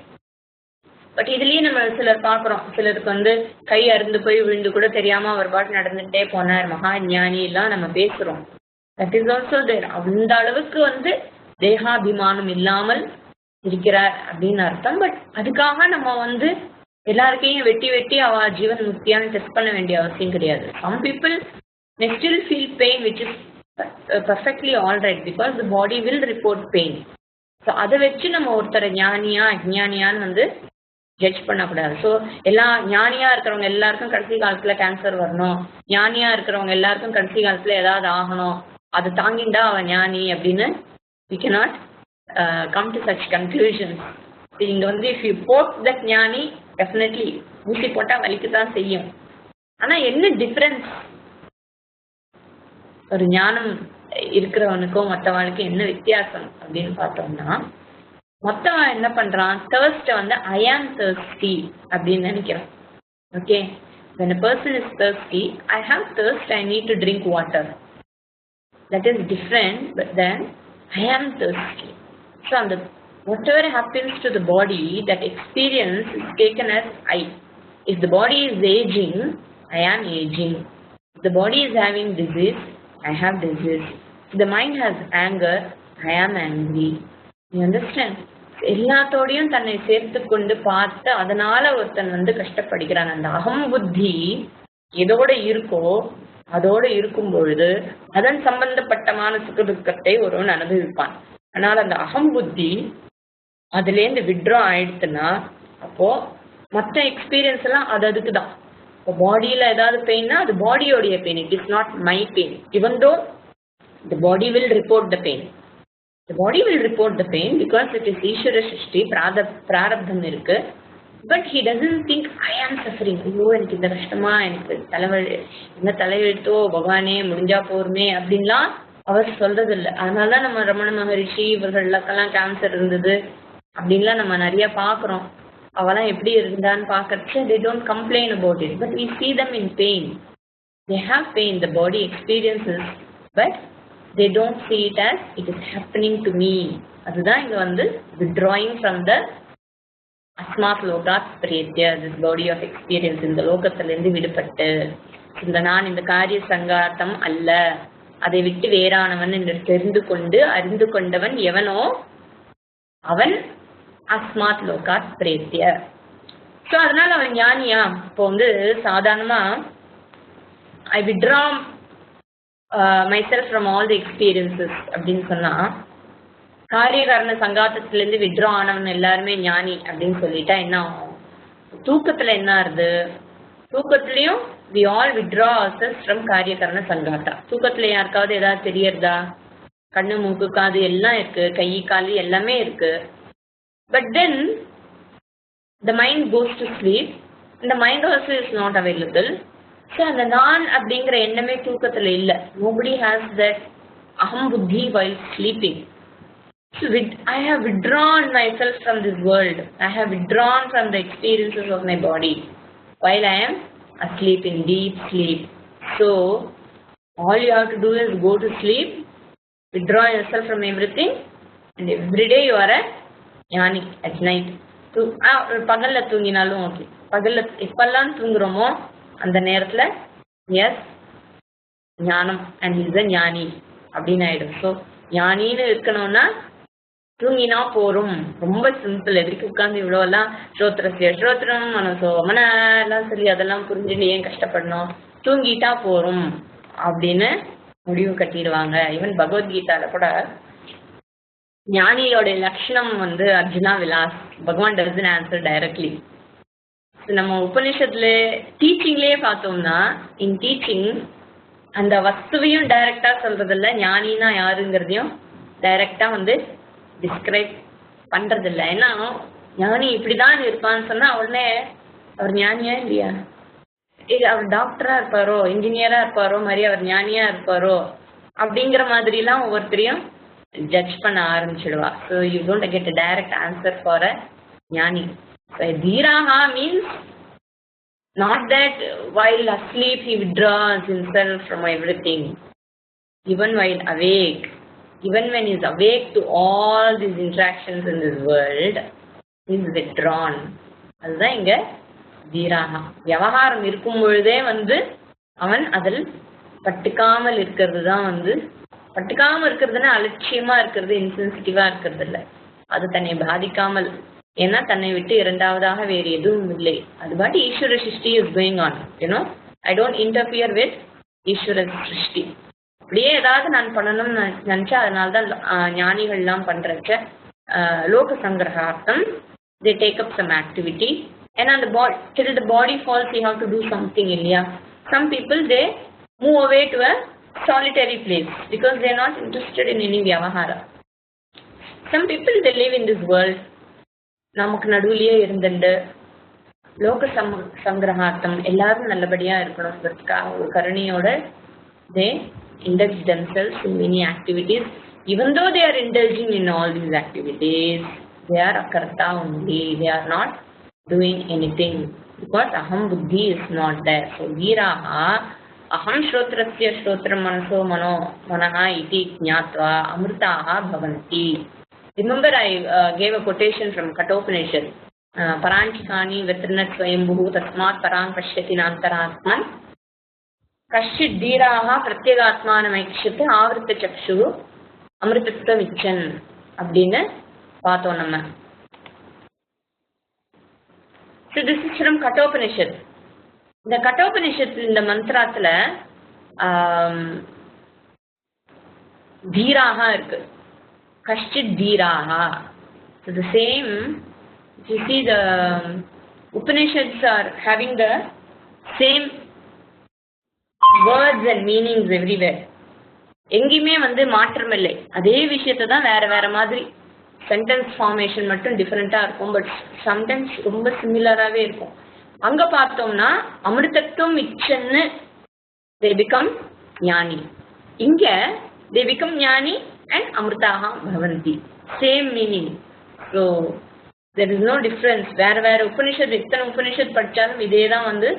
பட் இதுலயே நம்ம சிலர் பாக்குறோம், சிலருக்கு வந்து கை அருந்து போய் விழுந்து கூட தெரியாம அவர் பாட்டு நடந்துட்டே போனார், மகா ஞானி எல்லாம் நம்ம பேசுறோம். தட் இஸ் ஆல்சோ தேர். அந்த அளவுக்கு வந்து தேகாபிமானம் இல்லாமல் இருக்கிறார் அப்படின்னு அர்த்தம். பட் அதுக்காக நம்ம வந்து எல்லாருக்கையும் வெட்டி வெட்டி அவ ஜீவன் முக்தியான்னு டெஸ்ட் பண்ண வேண்டிய அவசியம் கிடையாது. Some people may still feel pain which is perfectly all right because the body will report pain. So அதை வச்சு நம்ம ஒருத்தரை ஞானியா அஜ்ஞானியான்னு வந்து ஜட்ஜ் பண்ணக்கூடாது. ஸோ எல்லா ஞானியா இருக்கிறவங்க எல்லாருக்கும் கடைசி காலத்துல கேன்சர் வரணும், ஞானியா இருக்கிறவங்க எல்லாருக்கும் கடைசி காலத்துல ஏதாவது ஆகணும், அதை தாங்கிண்டா அவன் ஞானி அப்படின்னு we cannot come to such conclusions. இங்க வந்து if you poke that ஞானி, definitely ஊசி போட்டா வலிக்குதான் செய்யும். ஆனா என்ன டிஃபரன்ஸ் ஒரு ஞானம் இருக்கிறவனுக்கும் மற்றவனுக்கும் என்ன வித்தியாசம் அப்படின்னு பார்த்தோம்னா, மொத்தவன் என்ன பண்றான், thirst வந்து I am thirsty அப்படின்னு நினைக்கிறான். Okay, when a person is thirsty, I have thirst, I need to drink water. That is different but then I am thirsty. So and whatever happens to the body, that experience is taken as I. If the body is aging, I am aging. If the body is having disease, I have disease. If the mind has anger, I am angry. You understand? எல்லாத்தோடையும் தன்னை சேர்த்து கொண்டு பார்த்து அதனால ஒருத்தன் வந்து கஷ்டப்படுகிறான். அந்த அகம் புத்தி எதோட இருக்கோ அதோட இருக்கும் பொழுது அதன் சம்பந்தப்பட்டமான சுக துக்கத்தை ஒருவன் அனுபவிப்பான். ஆனால் அந்த அகம் புத்தி அதுல இருந்து விட்ரா ஆயிடுச்சுன்னா அப்போ மற்ற எக்ஸ்பீரியன்ஸ் எல்லாம் அது அதுக்குதான். இப்போ பாடியில் ஏதாவது பெயின்னா அது பாடியோடைய pain, it is not my pain. Even though the body will report the pain. The body will report the pain because it is Ishvara Srishti, Prarabdham irukku. But he doesn't think, I am suffering. ஐயோ எனக்கு இந்த கஷ்டமா, எனக்கு என்ன தலைவெழுத்தோ பகவானே முடிஞ்சா போருமே அப்படின்லாம் அவர் சொல்றது இல்லை. அதனால தான் நம்ம ரமண மகரிஷி இவர்களுக்கெல்லாம் கேன்சர் இருந்தது அப்படின்லாம் நம்ம நிறைய பார்க்குறோம். அவெல்லாம் எப்படி இருந்தான்னு பார்க்கறச்சு they don't complain about it. But we see them in pain. They have pain, the body experiences, but they don't see it as it is happening to me. அதுதான் இங்க வந்து withdrawing from the asmat lokat priyatya, this body of experience. இந்த லோகத்திலிருந்து விடுபட்டு இந்த நான் இந்த காரிய சங்காத்தம் அல்ல, அதை விட்டு வேறானவன் என்று தெரிந்து கொண்டு அறிந்து கொண்டவன் எவனோ அவன் அஸ்மாத் லோகாத் பிரேத்திய. ஸோ அதனால அவன் ஞானியா. இப்போ வந்து சாதாரணமா ஐ withdraw myself from all the experiences அப்படின்னு சொன்னா காரியகாரண சங்காத்தத்திலேருந்து வித்ரா ஆனவன் எல்லாருமே ஞானி அப்படின்னு சொல்லிட்டா என்ன ஆகும்? தூக்கத்துல என்ன ஆகுது? தூக்கத்துலயும் we all withdraw ourselves from காரியகாரண சங்காத்தா. தூக்கத்துல யாருக்காவது ஏதாவது தெரியறதா? கண்ணு மூக்கு காது எல்லாம் இருக்கு, கை காலு எல்லாமே இருக்கு. But then the mind goes to sleep and the mind also is not available. So அந்த நான் அப்படிங்கிற எண்ணமே தூக்கத்தில் இல்லை. Nobody has that aham buddhi while sleeping. So I have withdrawn myself from this world. I have withdrawn from the experiences of my body while I am asleep in deep sleep. So all you have to do is go to sleep, withdraw yourself from everything, and every day you are a ஞானி at night. பகல்ல தூங்கினாலும் okay. பகல்ல எப்பெல்லாம் தூங்குறோமோ அந்த நேரத்தில் S ஞானம் and is a ஞானி அப்படின்னு ஆயிடும். ஸோ ஞானின்னு இருக்கணும்னா தூங்கினா போரும். ரொம்ப சிம்பிள். எதுக்கு உட்காந்து இவ்வளோலாம் ஸ்ரோத்திரம் மனசோ மன எல்லாம் சொல்லி அதெல்லாம் புரிஞ்சுட்டு ஏன் கஷ்டப்படணும்? தூங்கிட்டா போரும் அப்படின்னு முடிவு கட்டிடுவாங்க. ஈவன் பகவத்கீதால கூட ஞானியோட லட்சணம் வந்து அர்ஜுனா விலாஸ். பகவான் டசன்ட் ஆன்சர் டைரக்ட்லி. நம்ம உபநிஷத்துல டீச்சிங்லேயே பார்த்தோம்னா இன் டீச்சிங் அந்த வஸ்துவையும் டைரக்டா சொல்றதில்ல, ஞானினா யாருங்கிறதையும் டைரக்டா வந்து டிஸ்கிரைப் பண்றதில்ல. ஏன்னா ஞானி இப்படிதான் இருப்பான்னு சொன்னா உடனே அவர் ஞானியா இல்லையா? அவர் டாக்டரா இருப்பாரோ, இன்ஜினியரா இருப்பாரோ மாதிரி அவர் ஞானியா இருப்பாரோ அப்படிங்கிற மாதிரிலாம் ஒவ்வொருத்தரையும் ஜட்ஜ் பண்ண ஆரம்பிச்சிடுவா. So you don't get a direct answer for a jnani. Dhiraha means not that while asleep he withdraws himself from everything. Even while awake, even when he is awake to all these interactions in this world, he is withdrawn. அதுதான் இங்க தீராகா. விவகாரம் இருக்கும் பொழுதே வந்து அவன் அதில் பட்டுக்காமல் இருக்கிறது தான் வந்து பட்டுக்காமல் இருக்கிறதுனா அலட்சியமா இருக்கிறது, இன்சென்சிட்டிவா இருக்கிறது இல்லை. அது தன்னை பாதிக்காமல், ஏன்னா தன்னை விட்டு இரண்டாவதாக வேறு எதுவும் இல்லை. அது பாட்டு ஈஸ்வர சிருஷ்டி is going on. You know I don't interfere with ஈஸ்வர சிருஷ்டி. அப்படியே ஏதாவது நான் பண்ணணும்னு நினச்சா அதனால தான் ஞானிகள்லாம் பண்ணுறச்ச லோக சங்கிரகார்த்தம் they take up some activity. ஏன்னா அந்த till the body falls you have to do something இல்லையா? Some people they move away to a solitary place because they are not interested in any vyavahara. Some people they live in this world, நமக்கு நடுவுலயே இருந்துட்டு லோக சங்கிரகார்த்தம் எல்லாரும் நல்லபடியா இருக்கணும் ஒரு கருணையோட they indulge themselves in many activities. Even though they are indulging in all these activities, they are akarta only. They are not doing anything because aham buddhi is not there. So veeraha aham shrotrasya shrotram manaso manaha iti jnatva amrutaha bhavanti. Remember I gave a quotation from Kathopanishad. Paranchikani vetrinat swayambhu tasmat parang pashyati nantaratman kashchit dhiraha pratyagatmanamaikshyate avrita chakshu amritatva vichan அப்படின்னு பார்த்தோம் நம்ம. So this is from Kathopanishad. இந்த Kathopanishad இந்த மந்திரத்துல தீராக இருக்கு. Kashchit dhiraha. So the same, if you see the Upanishads are having the same words and meanings everywhere. எங்கேயுமே வந்து மாற்றம் இல்லை. அதே விஷயத்தை தான் வேற வேற மாதிரி சென்டென்ஸ் ஃபார்மேஷன் மட்டும் டிஃப்ரெண்ட்டாக இருக்கும். பட் சம்டைம்ஸ் ரொம்ப சிமிலராகவே இருக்கும். அங்கே பார்த்தோம்னா அமிர்தத்துவம் இச்சன்னு தே பிகம் ஞானி. இங்கே தே பிகம் ஞானி அண்ட் அமிர்தாக பவந்தி. Same meaning. So there is no difference. வேற வேற உபனிஷத், எத்தனை உபனிஷத் படித்தாலும் இதே தான் வந்து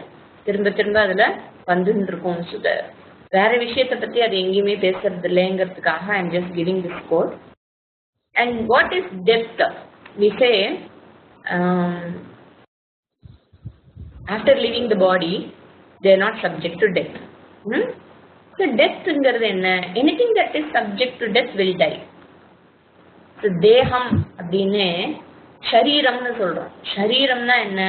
திரும்ப திரும்ப அதில் வந்துட்டு இருக்கும். ஸோ வேற விஷயத்தை பற்றி அது எங்கேயுமே பேசுறது இல்லைங்கிறதுக்காக I am just giving this quote. And what is depth? We say after living the body they are not subject to death. ஸோ டெத்ங்கிறது என்ன? Anything that is subject to death will die. So தேகம் அப்படின்னு ஷரீரம்னு சொல்றோம். ஷரீரம்னா என்ன?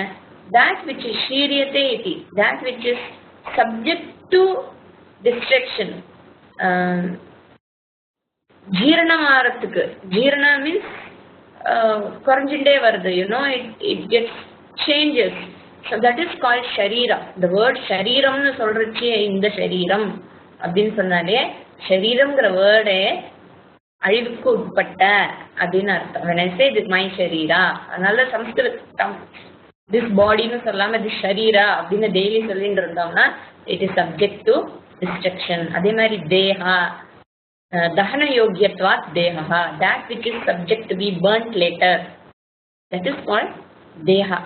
that which is shiriyate iti, that which is subject to destruction. ஜீரணம் ஆகிறதுக்கு, ஜீரண மீன்ஸ் குறைஞ்சுட்டே வருது, it gets changes. So that is called sharira. The word ஷரீரம்னு சொல்றச்சே, இந்த ஷரீரம் அப்படின்னு சொன்னாலே ஷரீரம்ங்கிற வேர்டே அழிவுக்கு உட்பட்ட அப்படின்னு அர்த்தம். when I say this my sharira, அதனால சம்ஸ்கிருதம் this பாடின்னு சொல்லாம this ஷரீரா அப்படின்னு டெய்லி சொல்லிட்டு இருந்தோம்னா it is subject to destruction. அதே மாதிரி தேஹா, தஹன யோகியத்வாத் தேஹா, that which is subject to be burnt later, that is called தேஹா.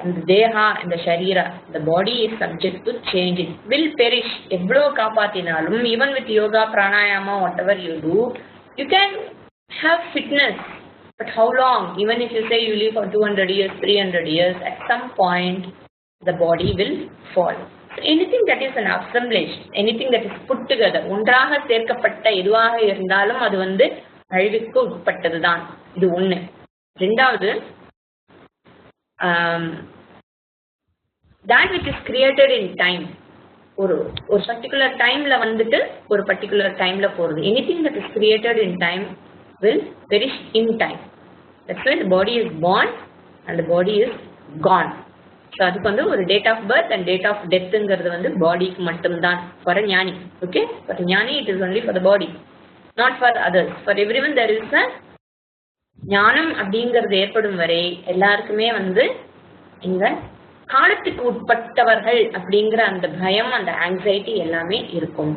அந்த தேஹா, இந்த sharira, the body is subject to change. It will perish. எவ்வளோ காப்பாத்தினாலும், even with yoga, pranayama, whatever you do, you can have fitness. But how long? Even if you say you live for 200 years, 300 years, at some point the body will fall. So anything that is an assemblage, anything that is put together, ஒன்றாக சேர்க்கப்பட்ட எதுவாக இருந்தாலும் அது வந்து அழிவுக்கு உட்பட்டது தான். இது ஒன்று. ரெண்டாவது, that which is created in time. ஒரு பர்டிகுலர் டைம்ல வந்துட்டு ஒரு பர்டிகுலர் டைம்ல போறது. Anything that is created in time will perish in time. That's why the body is born and the body is gone. So அதுக்கு வந்து ஒரு date of birth and date of deathங்கிறது வந்து பாடிக்கு மட்டும்தான். For a ஞானி, okay? For a ஞானி it is only for the body, not for others. For everyone there is a ஞானம் அப்படிங்கிறது ஏற்படும் வரை எல்லாருக்குமே வந்து இந்த காலத்துக்கு உட்பட்டவர்கள் அப்படிங்கிற அந்த பயம், அந்த ஆங்ஸைட்டி எல்லாமே இருக்கும்.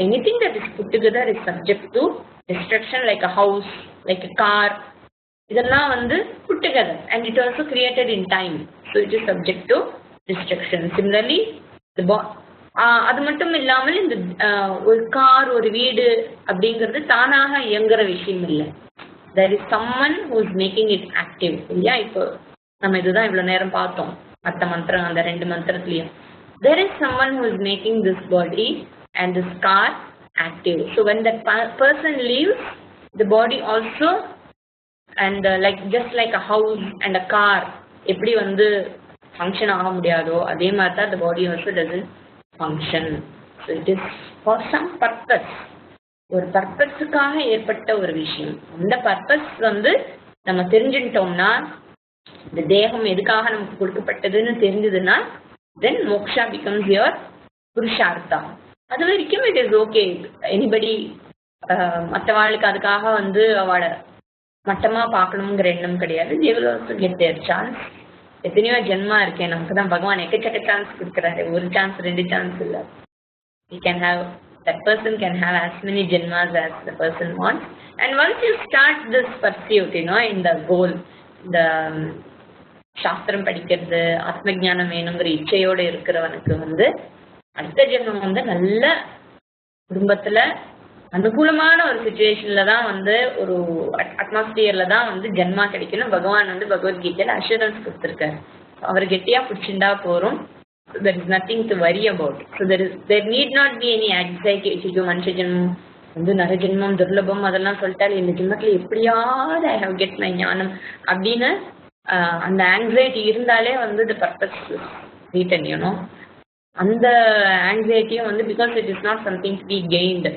Anything that is put together is subject to destruction, like a house, like a car. இதெல்லாம் வந்து put together and it also created in time, so it is subject to destruction. Similarly அது மட்டும் இல்லாமல் இந்த ஒரு car, ஒரு வீடு அப்படிங்கிறது தானாக இயங்குற விஷயம் இல்லை. there is someone who is making it active. இல்லையா? இப்போ நம்ம இதுதான் இவ்வளவு நேரம் பார்த்தோம், அத்த மந்திரம், அந்த 2 மந்திரத்துலயும் there is someone who is making this body and this car active. So when that person leaves, the body also, and just like a house and a car எப்படி வந்து ஃபங்க்ஷன் ஆக முடியாதோ அதே மாதிரி தான் the body also doesn't function. So it is for some purpose. ஒரு பர்பஸுக்காக ஏற்பட்ட ஒரு விஷயம். அந்த பர்பஸ் வந்து நம்ம தெரிஞ்சுட்டோம்னா, இந்த தேகம் எதுக்காக நமக்கு கொடுக்கப்பட்டதுன்னு தெரிஞ்சதுன்னா, then moksha becomes your Purushartha. அது வரைக்கும் it is okay. எனிபடி மற்றவாளுக்கு அதுக்காக வந்து அவளை மட்டமா பார்க்கணுங்கிற எண்ணம் கிடையாது. they will also get their chance. எத்தனையோ ஜென்மா இருக்கேன், நமக்கு தான் பகவான் எக்கச்சக்க சான்ஸ் கொடுக்குறாரு. ஒரு சான்ஸ், 2 சான்ஸ் இல்லை. we can have, that person can have as many janmas as the person wants. And once you start this pursuit, in the goal, the சாஸ்திரம் படிக்கிறது, ஆத்ம ஞானம் வேணுங்கிற இச்சையோடு இருக்கிறவனுக்கு வந்து அடுத்த ஜென்மம் வந்து நல்ல குடும்பத்துல அனுகூலமான ஒரு சிச்சுவேஷன்ல தான் வந்து ஒரு அட்மாஸ்பியர்ல தான் வந்து ஜென்மா கிடைக்கணும். பகவான் வந்து பகவத்கீதையில அஷூரன்ஸ் கொடுத்துருக்காரு. அவர் கெட்டியா பிடிச்சிருந்தா போறோம். There is nothing to worry about. So there need not be any anxiety. இது மனுஷ ஜென்மம் வந்து நர ஜென்மம் துர்லபம் அதெல்லாம் சொல்லிட்டாரு, இந்த ஜென்மத்துல எப்படியாவது ஐ ஹவ் கெட் மை ஞானம் அப்படின்னு அந்த ஆங்ஸைட்டி இருந்தாலே வந்து the purpose is written, அந்த ஆங்ஸைட்டியும் வந்து because it is not something to be gained.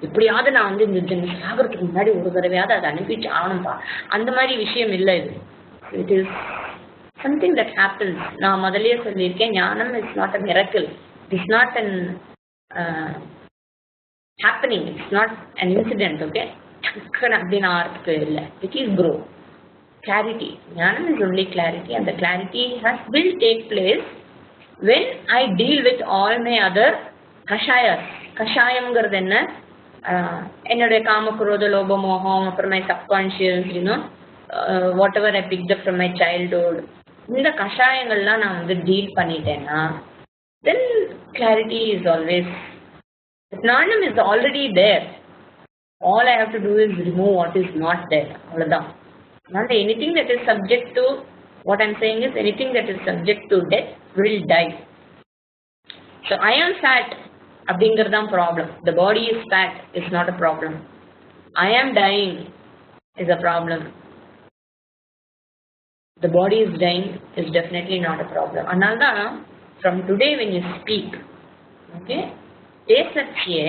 எப்படியாவது நான் வந்து இந்த ஜென்மம் சாகிறதுக்கு முன்னாடி ஒரு தடவையாவது அதை அனுப்பிச்சு ஆகணும்பா, அந்த மாதிரி விஷயம் இல்லை இது. It is something that happens. நான் முதல்லயே சொல்லியிருக்கேன், ஞானம் is not a miracle. It is not an happening. It's not an incident, okay? அப்படின்னு ஆர்த்து இல்லை. It is grow. Clarity. Jnanam is only clarity, and the clarity will take place when I deal with all my other kashayas. கஷாயம்ங்கிறது என்ன? என்னுடைய காமக்ரோத லோப மோகம், அப்புறம் my subconscious, whatever I picked up from my childhood, இந்த கஷாயங்கள்லாம் நான் வந்து deal பண்ணிட்டேன்னா then clarity is always. Jnanam is already there. All I have to do is remove what is not there. அவ்வளோதான். Not anything that is subject to, what I am saying is anything that is subject to death will die. So I am fat, abdingiradam problem. The body is fat is not a problem. I am dying is a problem. The body is dying is definitely not a problem. Another, from today when you speak, okay, பேசச்சியே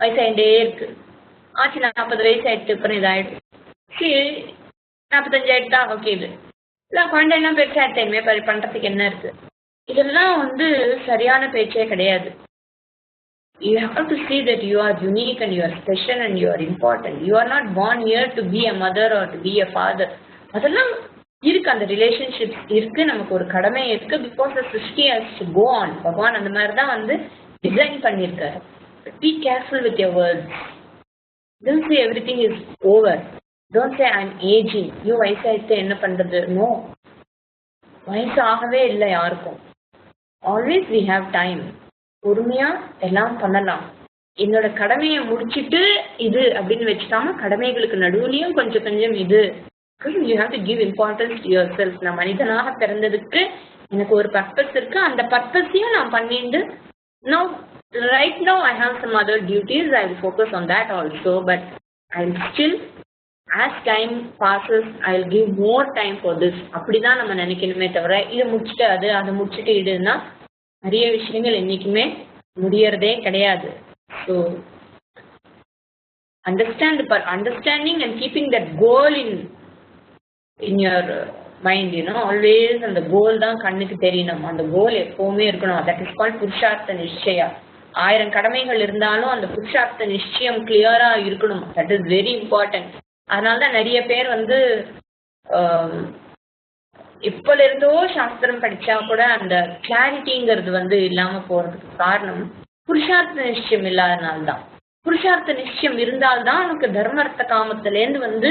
வயசாயிட்டே இருக்கு. ஆச்சு 40 வயசு ஆயிட்டு அப்புறம் இதாயிடுச்சு. 45 ஆயிட்டா okay. இது இல்லை குழந்தைலாம் பெருசாயிட்டேமே பண்ணுறதுக்கு என்ன இருக்கு? இதெல்லாம் வந்து சரியான பேச்சே கிடையாது. You have to see that you are unique and you are special and you are important. You are not born here to be a mother or to be a father. அதெல்லாம் இருக்கு, அந்த ரிலேஷன்ஷிப்ஸ் இருக்கு, நமக்கு ஒரு கடமை இருக்கு. Because the சிருஷ்டி has to go on. பகவான் அந்த மாதிரி தான் வந்து டிசைன் பண்ணியிருக்காரு. Be careful with your words. Don't say everything is over. Don't say I'm aging. You வயசாயிட்டு என்ன பண்றது? No. வயசு ஆகவே இல்லை யாருக்கும். Always we have time. பொறுமையா எல்லாம் பண்ணலாம். என்னோட கடமையை முடிச்சுட்டு இது அப்படின்னு வச்சுக்காம கடமைகளுக்கு நடுவுலையும் கொஞ்சம் கொஞ்சம் இது. You have to give importance to yourself. நான் மனிதனாக பிறந்ததுக்கு எனக்கு ஒரு பர்பஸ் இருக்கு. அந்த பர்பஸையும் நான் பண்ணிட்டு now right now I have some other duties. I will focus on that also, but I will still, as time passes, I will give more time for this. அப்படிதான் நம்ம நினைக்கணுமே தவிர இதை முடிச்சுட்டு அதை முடிச்சுட்டு இதுன்னா நிறைய விஷயங்கள் என்னைக்குமே முடியறதே கிடையாது. So understanding and keeping that goal in your mind, always அந்த கோல் தான் கண்ணுக்கு தெரியணும். அந்த கோல் எப்பவுமே இருக்கணும். that is called புருஷார்த்த நிச்சயா. 1000 கடமைகள் இருந்தாலும் அந்த புருஷார்த்த நிச்சயம் கிளியரா இருக்கணும். that is very important. அதனால்தான் நிறைய பேர் வந்து எப்பல இருந்தோ சாஸ்திரம் படிச்சா கூட அந்த கிளாரிட்டிங்கிறது வந்து இல்லாம போறதுக்கு காரணம் புருஷார்த்த நிச்சயம் இல்லாதனால்தான். புருஷார்த்த நிச்சயம் இருந்தால்தான் நமக்கு தர்மர்த்த காமத்திலேருந்து வந்து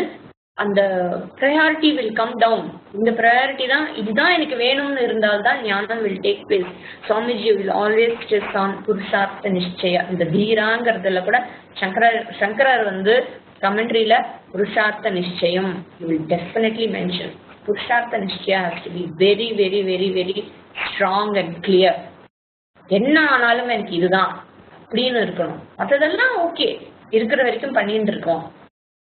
அந்த ப்ரையாரிட்டி வில் கம் டவுன். இந்த ப்ரையாரிட்டி தான், இதுதான் எனக்கு வேணும்னு இருந்தால்தான் jnanam will take place. Swamiji will always stress on purushartha nischaya. இந்த தீராங்கிறதுல கூட சங்கரர் வந்து கமெண்ட்ரியில புருஷார்த்த நிச்சயம் you will definitely mention. புருஷார்த்த நிச்சயா has to be very very very very strong and clear. என்ன ஆனாலும் எனக்கு இதுதான் அப்படின்னு இருக்கணும். மற்றதெல்லாம் ஓகே, இருக்கிற வரைக்கும் பண்ணிட்டு இருக்கோம்.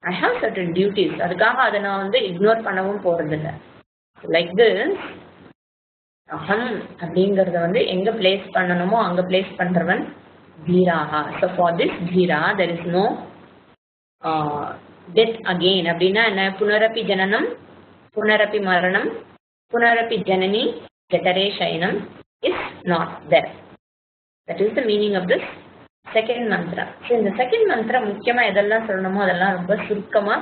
I have certain duties. அதுக்காக அதை நான் வந்து இக்னோர் பண்ணவும் போறதில்லை. லைக் திஸ் அகம் அப்படிங்கறத வந்து எங்க பிளேஸ் பண்ணணுமோ அங்க பிளேஸ் பண்றவன் தீராஹா. ஸோ ஃபார் திஸ் தீரா there is no death again. அப்படின்னா என்ன? புனரப்பி ஜனனம், புனரப்பி மரணம், புனரப்பி ஜனனி ஜடரே சயனம் is not there. That is the meaning of this second mantra. So இந்த second mantra முக்கியமா எதெல்லாம் சொல்லணுமோ அதெல்லாம் ரொம்ப சுருக்கமா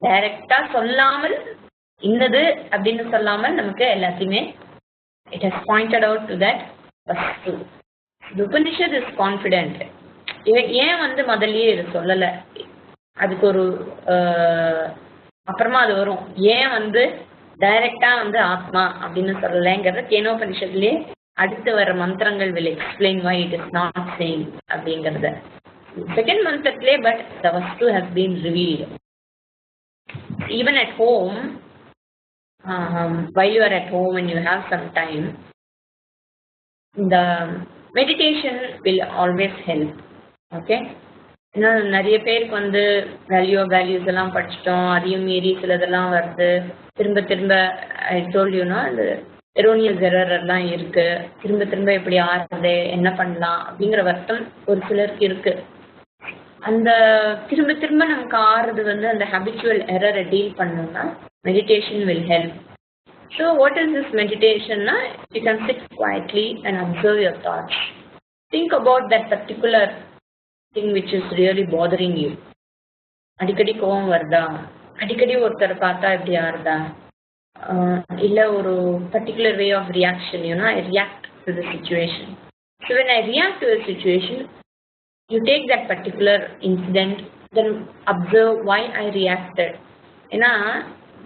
டைரக்டா சொல்லாமல், இன்னது அப்படின்னு சொல்லாமல் நமக்கு எல்லாத்தையுமே it has pointed out to that vastu. The Upanishad is confident. ஏன் வந்து முதல்லயே இது சொல்லல? அதுக்கு ஒரு அப்புறமா அது வரும். ஏன் வந்து டைரக்டா வந்து ஆத்மா அப்படின்னு சொல்லலைங்கிறத கேனோபனிஷத்துலயே அடுத்து வர மந்திரங்கள் will explain why it is not saying அப்படிங்கறத. செகண்ட் மந்திரத்திலே but the vastu has been revealed. Even at home, while you are at home and you have some time, the meditation will always help. Okay? நிறைய பேருக்கு வந்து values எல்லாம் படிச்சிட்டோம், அதையும் மீறி சிலதெல்லாம் வருது. திரும்ப திரும்ப ஐ டோல்ட் யூ இந்த எரோனியஸ் எரர் எல்லாம் இருக்கு. திரும்ப திரும்ப இப்படி ஆறுது, என்ன பண்ணலாம் அப்படிங்கிற வருத்தம் ஒரு சிலருக்கு இருக்கு. அந்த திரும்ப திரும்ப நமக்கு ஆறுது வந்து அந்த ஹேபிச்சுவல் எரரை டீல் பண்ணணும்னா meditation will help. So what is this meditation? You can sit quietly and observe your thoughts. Think about that particular thing which is really bothering you. அடிக்கடி கோவம் வருதா, அடிக்கடி ஒருத்தரை பார்த்தா இப்படி ஆறுதா, இல்லை ஒரு particular way of reaction, I react to the situation. So when I react to a situation, you take that particular incident, then observe why I reacted.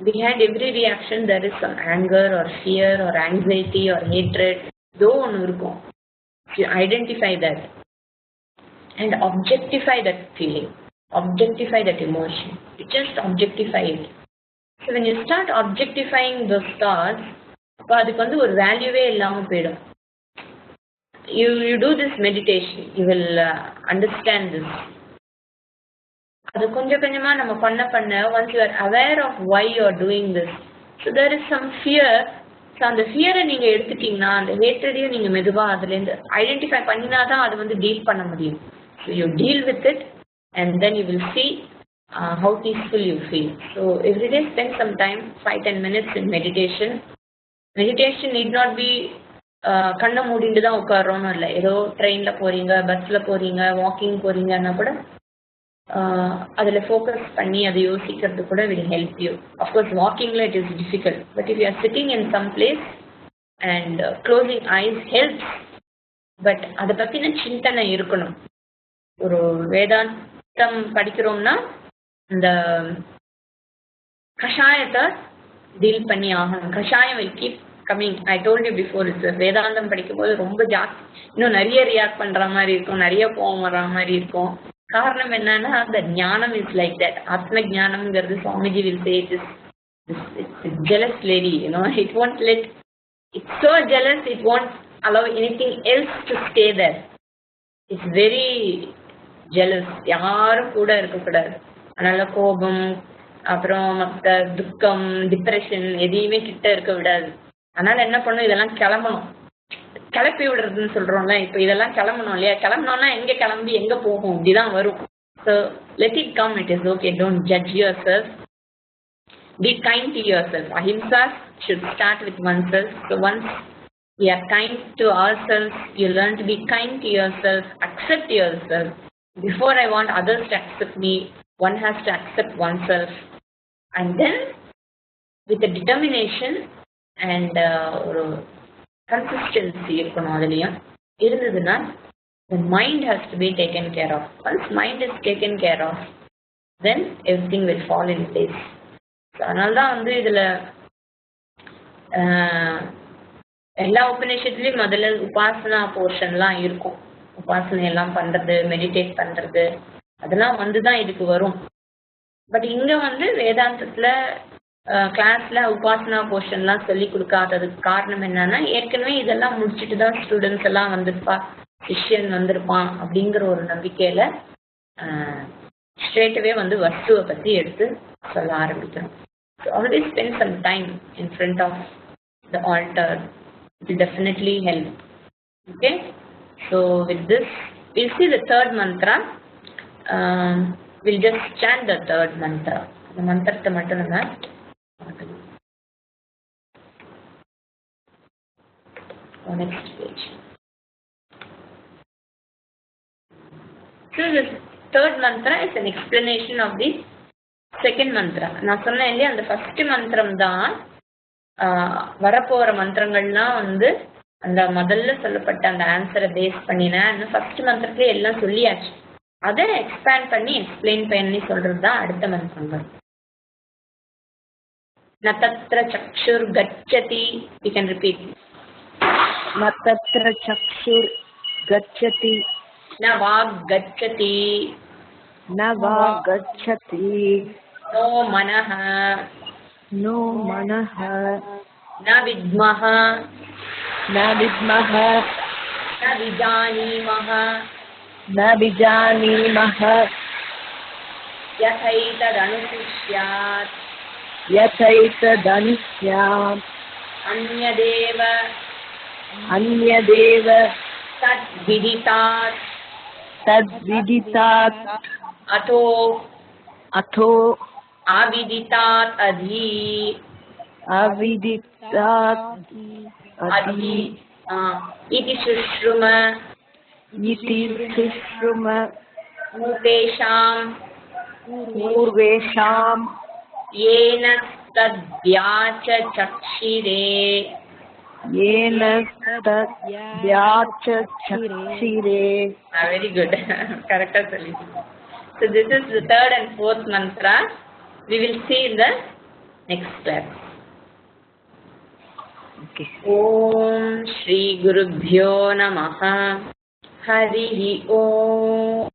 Behind every reaction there is some anger or fear or anxiety or hatred. Though one இருக்கும். You identify that and objectify that feeling, objectify that emotion. You just objectify it. So when you start objectifying those thoughts, அதுக்கு வந்து ஒரு வேல்யூவே இல்லாமல் போயிடும். You do this meditation, you will understand this. அது கொஞ்சம் கொஞ்சமா நம்ம பண்ண once you are aware of why you are doing this, so there is some fear. So அந்த ஃபியரை நீங்கள் எடுத்துட்டீங்கன்னா அந்த ஹேட்ரடையும் நீங்கள் மெதுவாக அதுலேருந்து ஐடென்டிஃபை பண்ணினா தான் அது வந்து டீல் பண்ண முடியும். So you deal with it and then you will see how peaceful you feel. So every day spend some time, 5-10 minutes in meditation. Meditation need not be கண்ணை மூடிட்டு தான் உட்காரோன்னு இல்லை. ஏதோ ட்ரெயினில் போகிறீங்க, பஸ்ஸில் போகிறீங்க, வாக்கிங் போகிறீங்கன்னா கூட அதில் ஃபோக்கஸ் பண்ணி அதை யோசிக்கிறது கூட will help you. Of course walking it is difficult, but if you are sitting in some place and closing eyes helps. But அதை பற்றின சிந்தனை இருக்கணும். ஒரு வேதாந்தம் படிக்கிறோம்னா இந்த கஷாயத்தை டீல் பண்ணி ஆகணும். கஷாயம் will keep coming. I told you before, வேதாந்தம் படிக்கும்போது ரொம்ப ஜாஸ்தி இன்னும் நிறைய ரியாக்ட் பண்ணுற மாதிரி இருக்கும், நிறைய கோவம் வர்ற மாதிரி இருக்கும். காரணம் என்னன்னா the ஞானம் is like that. ஆத்ம ஞானம்ங்கிறது Swamiji will say it is this jealous lady, it won't let, it's so jealous it won't allow anything else to stay there. It's very jealous. யாரும் கூட இருக்கக்கூடாது. அதனால கோபம், அப்புறம் மற்ற துக்கம், டிப்ரெஷன் எதையுமே கிட்ட இருக்க விடாது. அதனால என்ன பண்ணும், இதெல்லாம் கிளம்பணும், கிளப்பி விடுறதுன்னு சொல்றோம்ல. இப்போ இதெல்லாம் கிளம்பணும் இல்லையா, கிளம்பணும்னா எங்க கிளம்பி எங்க போகும், இப்படிதான் வரும். So let it come, it is okay. Don't judge your self, be kind to your self. Ahimsa should start with oneself. So once we are kind to ourselves, you learn to be kind to yourself, accept yourself. Before I want others to accept me, one has to accept oneself. And then with a determination and consistency இருக்கணும். அதுலயும் இருந்ததுன்னா the mind has to be taken care of. Once mind is taken care of, then everything will fall in place. அதனால்தான் வந்து இதுல எல்லா உபநிஷத்துலயும் முதல்ல உபாசனா போர்ஷன்லாம் இருக்கும். உபாசனை எல்லாம் பண்றது, மெடிடேட் பண்றது, அதெல்லாம் வந்துதான் இதுக்கு வரும். பட் இங்க வந்து வேதாந்தத்துல கிளாஸ்ல உபாசனா போர்ஷன்லாம் சொல்லி கொடுக்காததுக்கு காரணம் என்னன்னா, ஏற்கனவே இதெல்லாம் முடிச்சுட்டு தான் ஸ்டூடெண்ட்ஸ் எல்லாம் வந்திருப்பா, சிஷ்யன் வந்திருப்பான் அப்படிங்கிற ஒரு நம்பிக்கையில ஸ்ட்ரெயிட்டவே வந்து வஸ்துவை பத்தி எடுத்து சொல்ல ஆரம்பிக்கிறோம். So always spend some time in front of the altar. It will definitely help. Okay, so with this we'll see the third mantra. We'll just chant the third mantra. The mantra மட்டும் நம்ம next page. So this third mantra is an explanation of the second mantra. நான் சொன்னேன் இல்லையா, அந்த first மந்திரம் தான் வரப்போற மந்திரங்கள்லாம் வந்து அந்த முதல்ல சொல்லப்பட்ட அந்த ஆன்சரை பேஸ் பண்ணினேன். ஃபர்ஸ்ட் மந்திரத்துல எல்லாம் சொல்லியாச்சு, அதை எக்ஸ்பேண்ட் பண்ணி எக்ஸ்பிளைன் பண்ணி சொல்றது தான் அடுத்த மந்திரங்கள். ந தத்ர சக்ஷுர் கச்சதி. You can repeat. ந தத்ர சக்ஷுர் கச்சதி. ந வாக் கச்சதி. ந வாக் கச்சதி. நோ மனஹ. நோ மனஹ. ந வித்மஹ. ந வித்மஹ. ந விஜானீமஹ. ந விஜானீமஹ. யதைததனுசிஷ்யாத். யதைததனுஸ்யாத். அன்யதேவ. அன்யதேவ. தத்விதிதாத். தத்விதிதாத். அதோ. அதோ. அவிதிதாத் அதி. avidittat adi iti shruma iti sishruma mutesham purvesham yena tadvyacha chakshire. yena tadvyacha chakshire. Very good. Correct. So this is the third and fourth mantra. We will see in the next class. Okay. Om Shri Gurubhyo Namaha. Harihi Om.